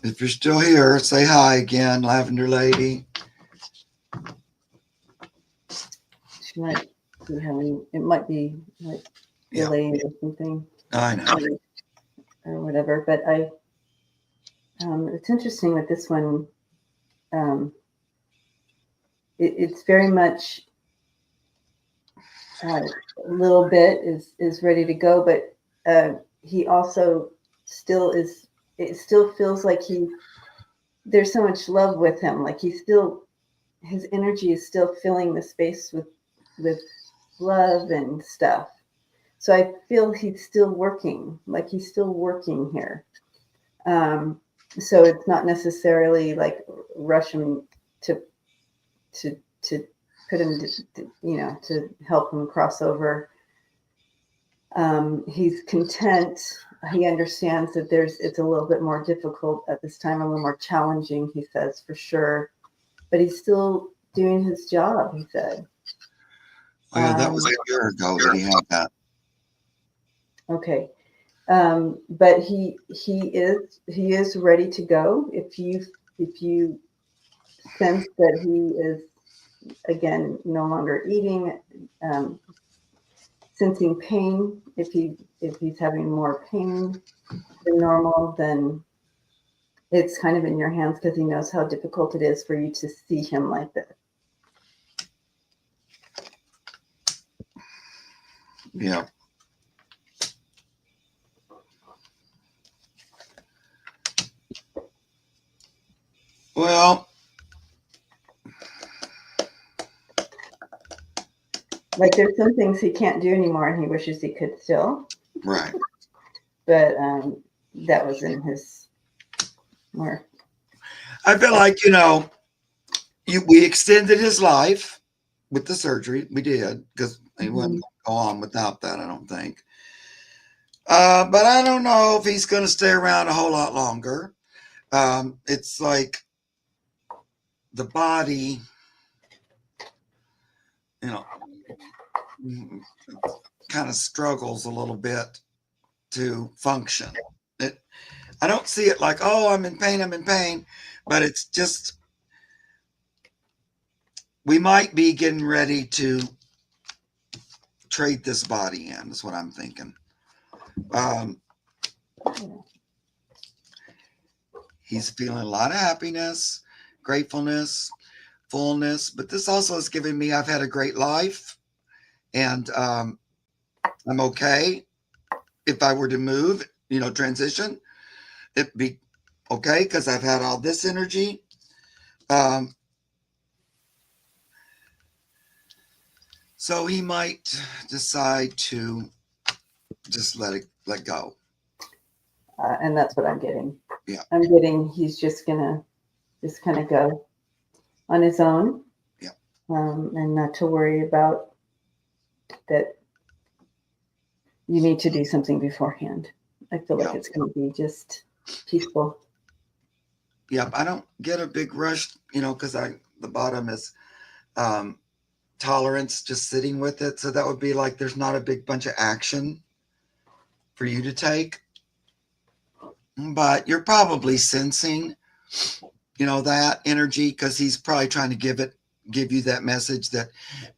if you're still here, say hi again, Lavender Lady. She might be having, it might be like delayed or something. I know. Or whatever, but it's interesting with this one. It's very much a little bit is ready to go, but he also still is. It still feels like there's so much love with him. Like his energy is still filling the space with love and stuff. So I feel he's still working. Like he's still working here. So it's not necessarily like rush him to put him to help him cross over. He's content. He understands that it's a little bit more difficult at this time, a little more challenging, he says, for sure, but he's still doing his job, he said. Oh yeah, that was a year ago that he had that. Okay. But he is ready to go. If you sense that he is again no longer eating, sensing pain, if he's having more pain than normal, then it's kind of in your hands because he knows how difficult it is for you to see him like this. Yeah. Well, like there's some things he can't do anymore and he wishes he could still. Right. But that was in his more. I feel like, we extended his life with the surgery. We did, because he wouldn't go on without that, I don't think. But I don't know if he's going to stay around a whole lot longer. It's like the body, kind of struggles a little bit to function. I don't see it like, oh, I'm in pain, but it's just, we might be getting ready to trade this body in, is what I'm thinking. He's feeling a lot of happiness, gratefulness, fullness, but this also is giving me, I've had a great life, and I'm okay. If I were to move, transition, it'd be okay because I've had all this energy. So he might decide to just let go. And that's what I'm getting. Yeah. I'm getting he's just gonna just kind of go on his own. Yeah. And not to worry about that. you need to do something beforehand. I feel like Yeah. it's going to be just peaceful. Yep. I don't get a big rush, because the bottom is um, tolerance, just sitting with it. So that would be like there's not a big bunch of action for you to take, but you're probably sensing, that energy because he's probably trying to give you that message that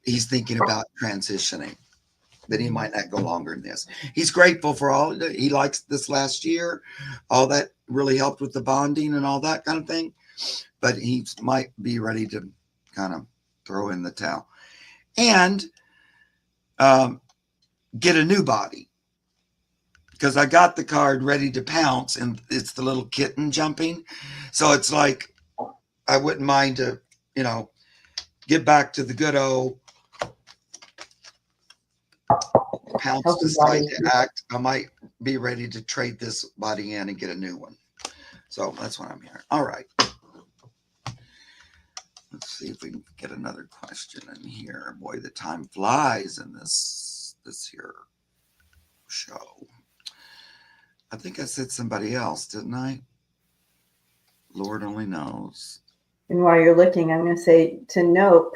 he's thinking about transitioning. That he might not go longer than this. He's grateful for all he likes this last year, all that really helped with the bonding and all that kind of thing. But he might be ready to kind of throw in the towel and um, get a new body. Because I got the card ready to pounce, and it's the little kitten jumping. So it's like I wouldn't mind to, get back to the good old pounce, Healthy decide body. to act. I might be ready to trade this body in and get a new one. So that's what I'm hearing. All right. Let's see if we can get another question in here. Boy, the time flies in this here show. I think I said somebody else, didn't I? Lord only knows. And while you're looking, I'm going to say to Nope.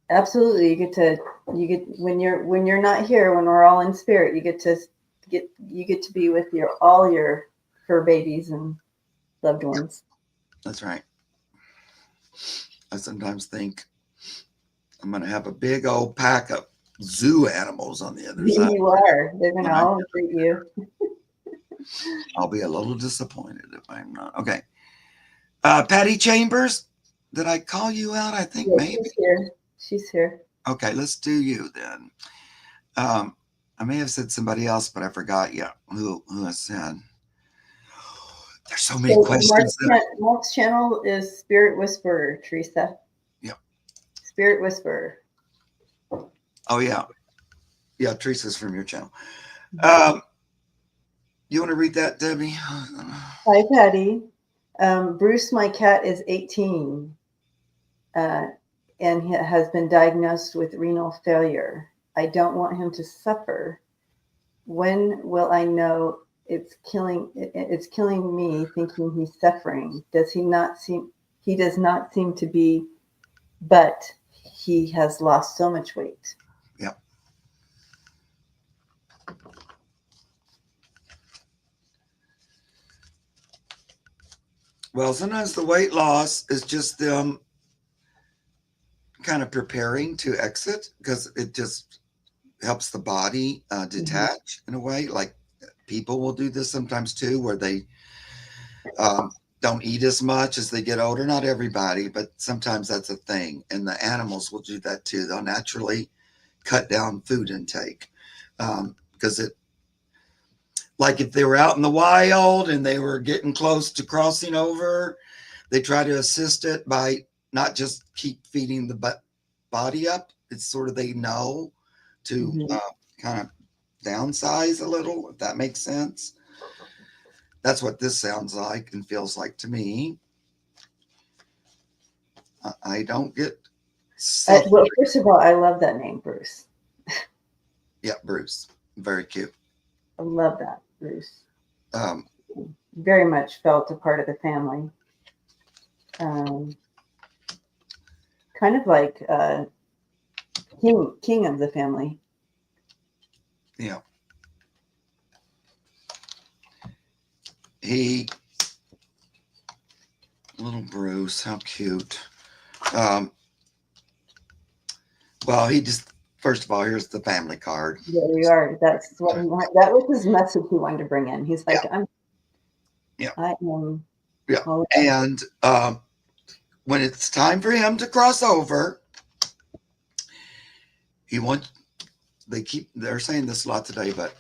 Absolutely, you get when you're not here, when we're all in spirit, you get to be with all your fur babies and loved ones. That's right. I sometimes think I'm going to have a big old pack of zoo animals on the other side. You are. They're going to all greet you. I'll be a little disappointed if I'm not. Okay. Patty Chambers, did I call you out? I think maybe. She's here. Okay, let's do you then. I may have said somebody else, but I forgot yet who I said. There's so many questions. Mark's channel is Spirit Whisperer, Teresa. Yep. Spirit Whisperer. Oh, yeah. Yeah, Teresa's from your channel. You want to read that, Debbie? Hi, Patty. Bruce, my cat, is 18 and he has been diagnosed with renal failure. I don't want him to suffer. When will I know it's killing me thinking he's suffering? He does not seem to be, but he has lost so much weight. Yep. Well, sometimes the weight loss is just them kind of preparing to exit because it just helps the body detach in a way. Like people will do this sometimes too, where they don't eat as much as they get older. Not everybody, but sometimes that's a thing. And the animals will do that too. They'll naturally cut down food intake because like if they were out in the wild and they were getting close to crossing over, they try to assist it by not just keep feeding the body up. It's sort of they know to kind of downsize a little, if that makes sense. That's what this sounds like and feels like to me. I don't get. Well, first of all, I love that name, Bruce. Yeah, Bruce. Very cute. I love that, Bruce. Very much felt a part of the family. Kind of like king of the family. Yeah. Little Bruce, how cute. Well, he just, first of all, here's the family card. There we are. That was his message he wanted to bring in. He's like, I am. Yeah. And when it's time for him to cross over, they're saying this a lot today, but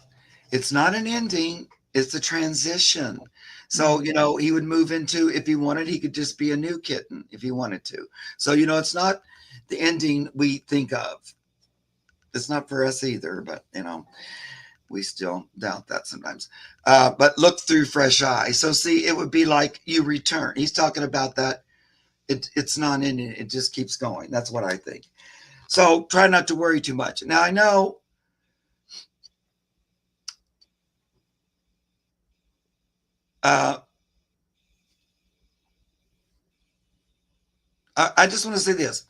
it's not an ending, it's a transition. So, he would move into, if he wanted, he could just be a new kitten if he wanted to. So, it's not the ending we think of. It's not for us either, but, we still doubt that sometimes. But look through fresh eyes. So, see, it would be like you return. He's talking about that. It's not ending. It just keeps going. That's what I think. So, try not to worry too much. Now, I know Uh, I just want to say this: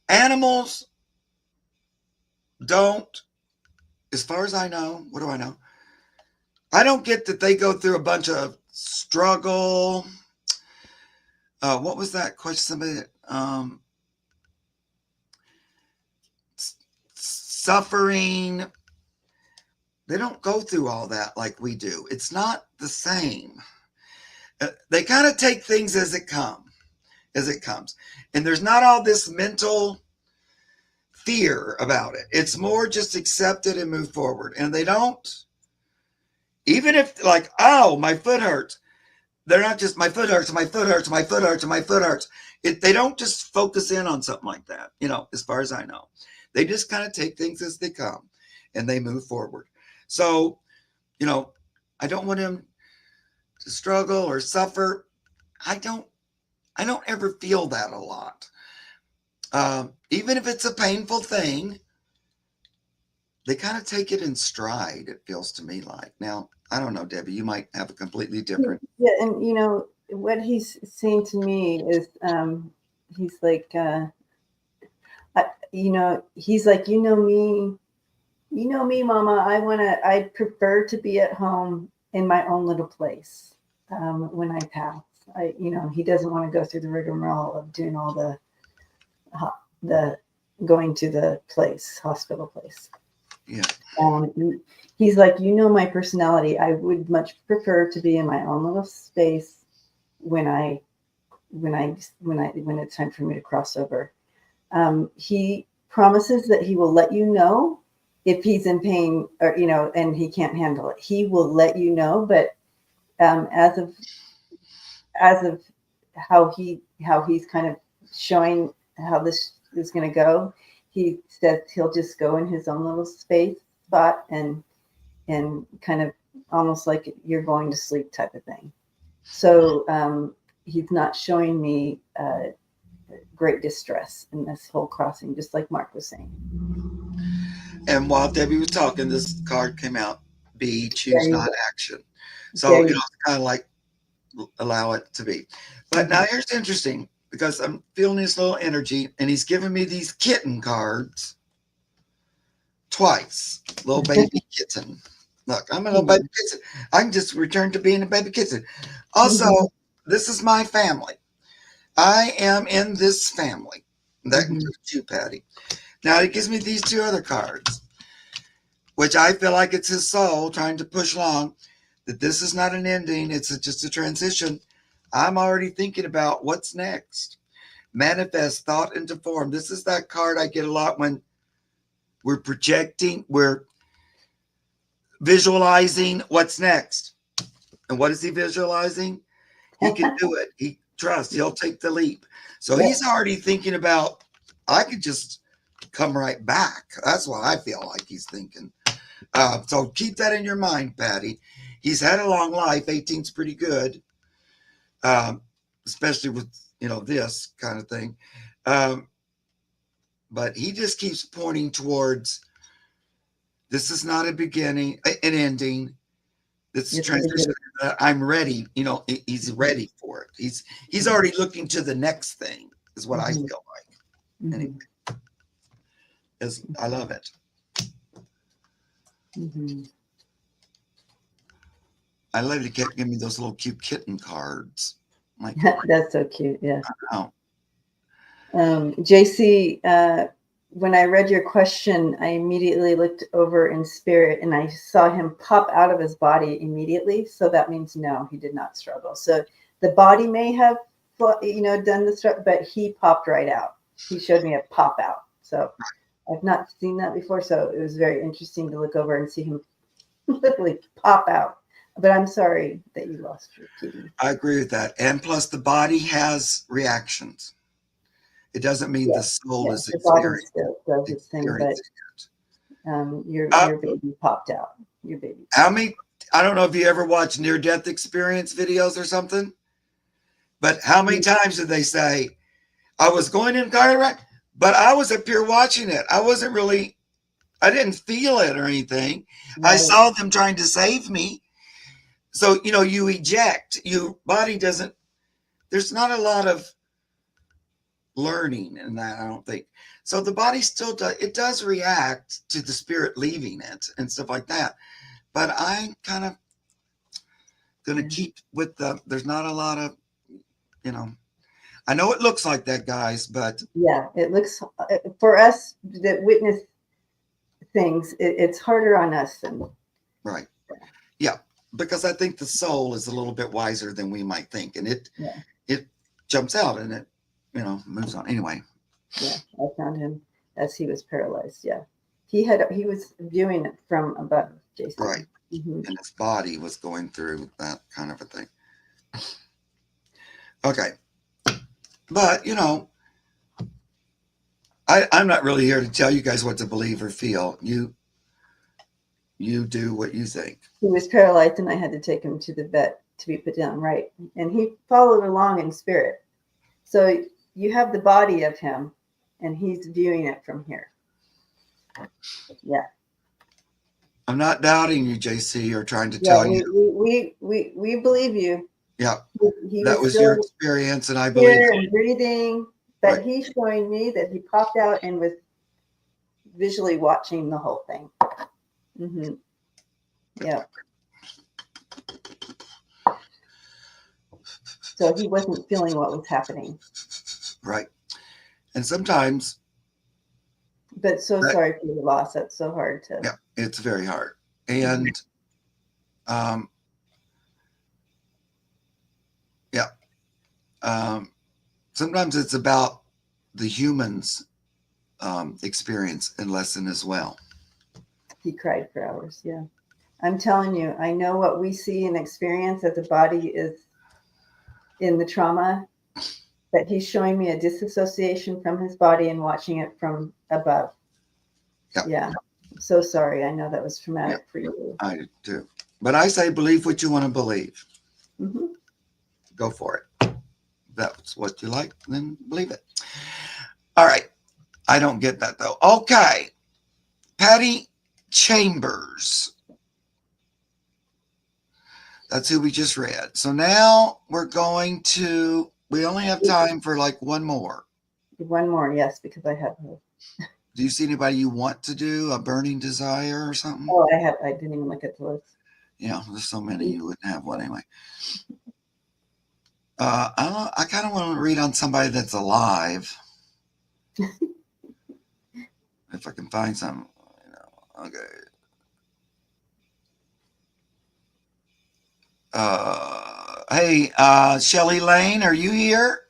animals don't, as far as I know, what do I know? I don't get that they go through a bunch of struggle. What was that question? Somebody, suffering. They don't go through all that like we do. It's not the same. They kind of take things as it comes, and there's not all this mental fear about it. It's more just accept it and move forward. And they don't, even if like, oh, my foot hurts. They're not just my foot hurts, my foot hurts, my foot hurts, my foot hurts. They don't just focus in on something like that, as far as I know. They just kind of take things as they come and they move forward. So, I don't want him to struggle or suffer. I don't ever feel that a lot. Even if it's a painful thing, they kind of take it in stride, it feels to me like. Now, I don't know, Debbie, you might have a completely different. Yeah, and what he's saying to me is, he's like, he's like, Mama. I prefer to be at home in my own little place when I pass. He doesn't want to go through the rigmarole of doing all the going to the hospital place. Yeah. He's like, my personality. I would much prefer to be in my own little space when it's time for me to cross over. He promises that he will let you know if he's in pain or, and he can't handle it. He will let you know, but as of how he's kind of showing how this is going to go, he says he'll just go in his own little spot and kind of almost like you're going to sleep type of thing. So he's not showing me great distress in this whole crossing, just like Mark was saying. And while Debbie was talking, this card came out: B, choose not action. So, it's kind of like allow it to be. But now here's interesting, because I'm feeling this little energy, and he's giving me these kitten cards twice. Little baby kitten. Look, I'm a little baby kitten. I can just return to being a baby kitten. Also, this is my family. I am in this family. That includes you, Patty. Now, he gives me these two other cards, which I feel like it's his soul trying to push along, that this is not an ending. It's just a transition. I'm already thinking about what's next. Manifest thought into form. This is that card I get a lot when we're projecting, we're visualizing what's next. And what is he visualizing? He can do it. He trusts. He'll take the leap. So he's already thinking about, I could just come right back. That's what I feel like he's thinking. So keep that in your mind, Patty. He's had a long life. 18's pretty good, especially with, this kind of thing. But he just keeps pointing towards, this is not a beginning, an ending. This is transition. I'm ready. He's ready for it. He's already looking to the next thing, is what I feel like. Anyway, I love it. I love it. He kept giving me those little cute kitten cards. Like, that's so cute. Yeah. I JC, when I read your question, I immediately looked over in spirit and I saw him pop out of his body immediately. So that means no, he did not struggle. So the body may have, done the struggle, but he popped right out. He showed me a pop out. So I've not seen that before. So it was very interesting to look over and see him literally pop out. But I'm sorry that you lost your kitty. I agree with that. And plus, the body has reactions. It doesn't mean the soul is experiencing it. Does its thing, but your baby popped out. Your baby. How many? I don't know if you ever watched near-death experience videos or something, but how many times did they say, "I was going in car wreck, but I was up here watching it. I wasn't really, I didn't feel it or anything. Right. I saw them trying to save me." So, you eject, your body doesn't, there's not a lot of learning in that, I don't think. So the body still does, it does react to the spirit leaving it and stuff like that. But I'm kind of going to keep with there's not a lot of, you know, I know it looks like that, guys, but. Yeah, it looks, for us that witness things, it's harder on us than. Right. Yeah. Because I think the soul is a little bit wiser than we might think. And it jumps out and it, moves on. Anyway. Yeah, I found him as he was paralyzed. Yeah. He was viewing it from above, Jason. Right. Mm-hmm. And his body was going through that kind of a thing. Okay. But, I'm not really here to tell you guys what to believe or feel. You do what you think. He was paralyzed and I had to take him to the vet to be put down, right? And he followed along in spirit. So you have the body of him and he's viewing it from here. Yeah. I'm not doubting you, JC, or trying to tell you. We believe you. Yeah. That was your experience, and I believe and breathing. But right. He's showing me that he popped out and was visually watching the whole thing. Mm-hmm. Yeah. So he wasn't feeling what was happening. Right. And sometimes. But sorry for your loss. That's so hard to. Yeah, it's very hard. And sometimes it's about the human's experience and lesson as well. He cried for hours. Yeah. I'm telling you, I know what we see and experience as the body is in the trauma, but he's showing me a disassociation from his body and watching it from above. Yep. Yeah. I'm so sorry. I know that was traumatic for you. I do. But I say believe what you want to believe. Mm-hmm. Go for it. If that's what you like, then believe it. All right. I don't get that, though. Okay. Patty Chambers. That's who we just read. So now we're going to, we only have time for like one more. One more, yes, because I have. Do you see anybody you want to do a burning desire or something? Oh, I didn't even look at the list. Yeah, there's so many you wouldn't have one anyway. I kind of want to read on somebody that's alive. If I can find some, okay. Hey, Shelly Lane, are you here?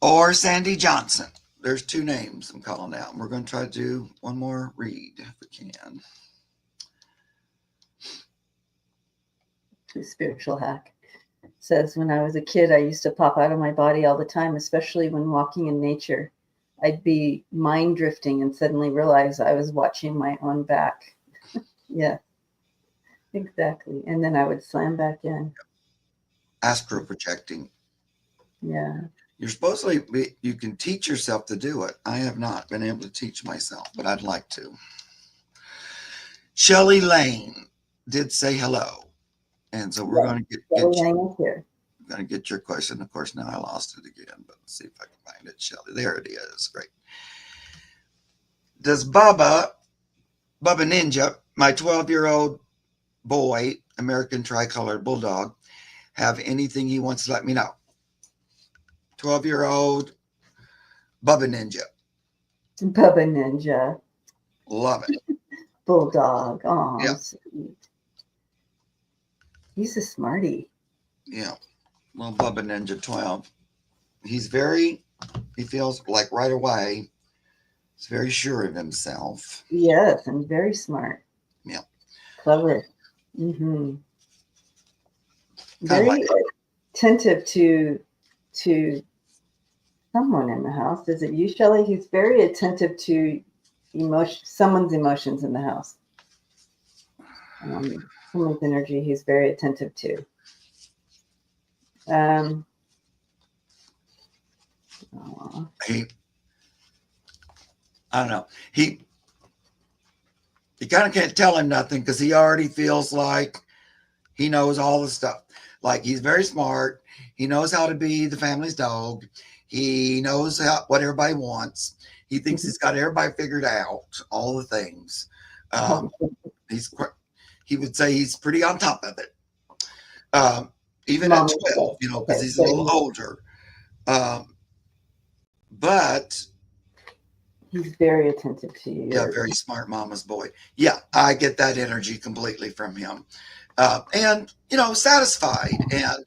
Or Sandy Johnson. There's two names I'm calling out. We're going to try to do one more read if we can. Spiritual hack says, when I was a kid, I used to pop out of my body all the time, especially when walking in nature. I'd be mind drifting and suddenly realize I was watching my own back. Yeah, exactly. And then I would slam back in. Astral projecting. Yeah. You're supposedly, you can teach yourself to do it. I have not been able to teach myself, but I'd like to. Shelly Lane did say hello. And so we're going to get your question. Of course, now I lost it again, but let's see if I can find it. Shelly, there it is. Great. Does Bubba Ninja, my 12-year-old boy, American tricolor bulldog, have anything he wants to let me know? 12-year-old Bubba Ninja. Bubba Ninja. Love it. Bulldog. Oh, yeah. Sweet. He's a smarty. Yeah. Well, Bubba Ninja 12. He feels like right away, he's very sure of himself. Yes, and very smart. Yeah. Clever. Mm-hmm. Very attentive to someone in the house. Is it you, Shelly? He's very attentive to someone's emotions in the house. Someone's energy he's very attentive to. I don't know. You kind of can't tell him nothing because he already feels like he knows all the stuff. Like he's very smart. He knows how to be the family's dog. He knows what everybody wants. He thinks he's got everybody figured out, all the things. Um, he's he would say he's pretty on top of it. Even at Mom, 12, because okay, he's a little so older. Um, but he's very attentive to you. yeah, very smart mama's boy. Yeah, I get that energy completely from him. And, satisfied and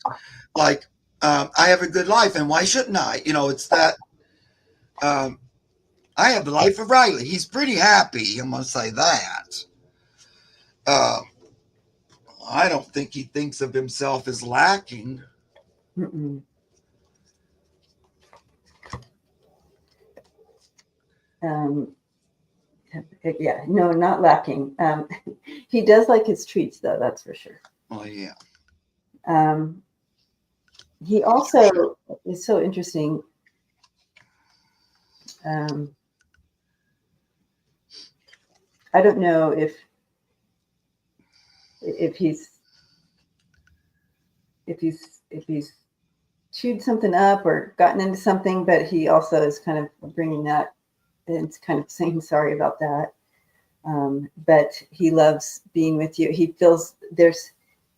like, I have a good life and why shouldn't I? It's that um, I have the life of Riley. He's pretty happy. I'm going to say that. Uh, I don't think he thinks of himself as lacking. Mm-mm. Um, yeah, no, not lacking. He does like his treats, though. That's for sure. Oh, yeah. He also is so interesting. I don't know if he's chewed something up or gotten into something, but he also is kind of bringing that and kind of saying sorry about that. But he loves being with you. He feels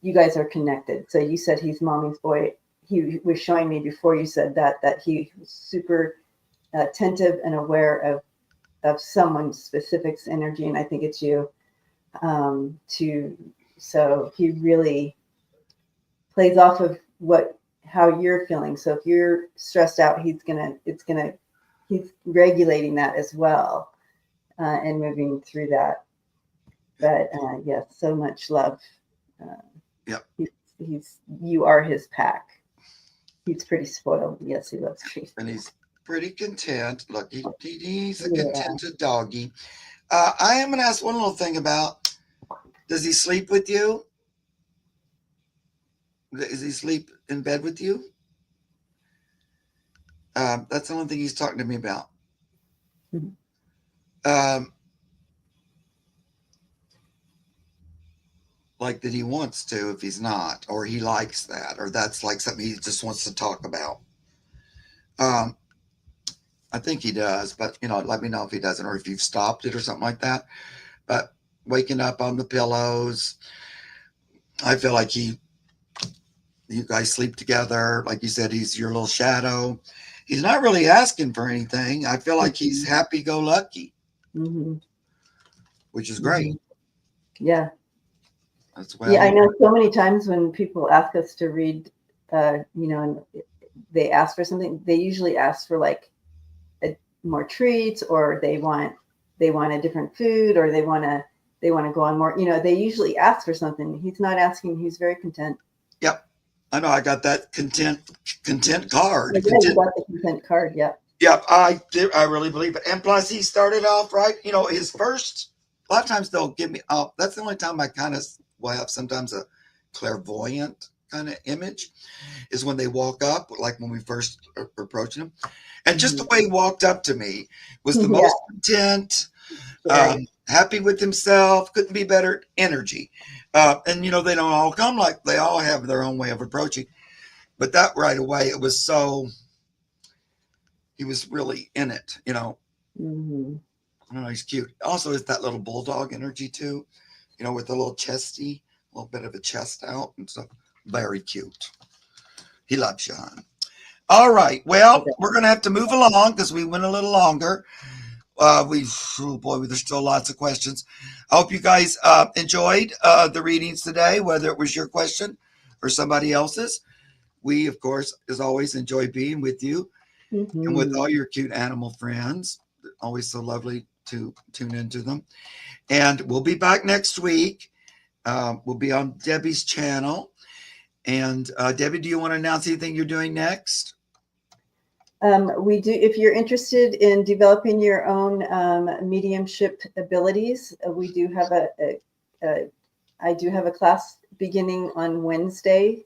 you guys are connected. So you said he's mommy's boy. He was showing me before you said that he was super attentive and aware of someone's specific energy, and I think it's you. So he really plays off of how you're feeling. So if you're stressed out, he's regulating that as well, and moving through that. But yes, so much love. Yep. You are his pack. He's pretty spoiled. Yes, he loves treats. And he's pretty content. Look, he's a contented doggy. I am going to ask one little thing about, does he sleep with you? Does he sleep in bed with you? That's the only thing he's talking to me about. Like that he wants to if he's not, or he likes that, or that's like something he just wants to talk about. I think he does, but let me know if he doesn't, or if you've stopped it or something like that. But waking up on the pillows, I feel like you guys sleep together. Like you said, he's your little shadow. He's not really asking for anything. I feel like he's happy-go-lucky, which is great. Yeah. That's well. Yeah, I know so many times when people ask us to read, and they ask for something, they usually ask for like more treats, or they want a different food, or they want to go on more. They usually ask for something. He's not asking. He's very content. Yep, I know. I got that content card. Yeah, you got the content card. Yep. Yep, I really believe it. And plus, he started off right. His first. A lot of times they'll give me. Oh, that's the only time I kind of will have sometimes a clairvoyant kind of image, is when they walk up, like when we first are approaching him, and just the way he walked up to me was the most content, happy with himself, couldn't be better energy. And they don't all come like, they all have their own way of approaching, but that right away, it was so, he was really in it. He's cute. Also, it's that little bulldog energy too, with a little chesty, a little bit of a chest out and stuff. Very cute. He loves you, hon. All right. Well, we're going to have to move along because we went a little longer. There's still lots of questions. I hope you guys enjoyed the readings today, whether it was your question or somebody else's. We, of course, as always, enjoy being with you and with all your cute animal friends. Always so lovely to tune into them. And we'll be back next week. We'll be on Debbie's channel. And Debbie, do you want to announce anything you're doing next? We do. If you're interested in developing your own mediumship abilities, we do have I do have a class beginning on Wednesday.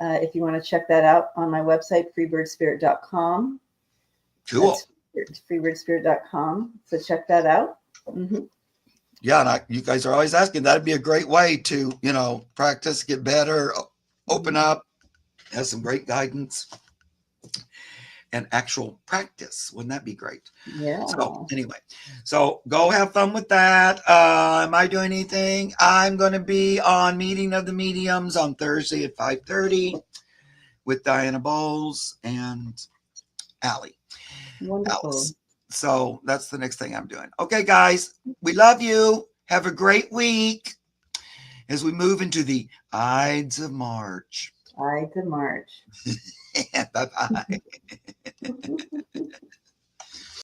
If you want to check that out on my website, freebirdspirit.com. Cool. freebirdspirit.com. So check that out. Mm-hmm. Yeah, and you guys are always asking. That'd be a great way to, practice, get better, open up, have some great guidance and actual practice. Wouldn't that be great? Yeah. So anyway, so go have fun with that. Am I doing anything? I'm going to be on Meeting of the Mediums on Thursday at 5:30 with Diana Bowles and Allie. Wonderful. Alice. So that's the next thing I'm doing. Okay, guys, we love you. Have a great week as we move into the Ides of March. Ides of March. Bye bye.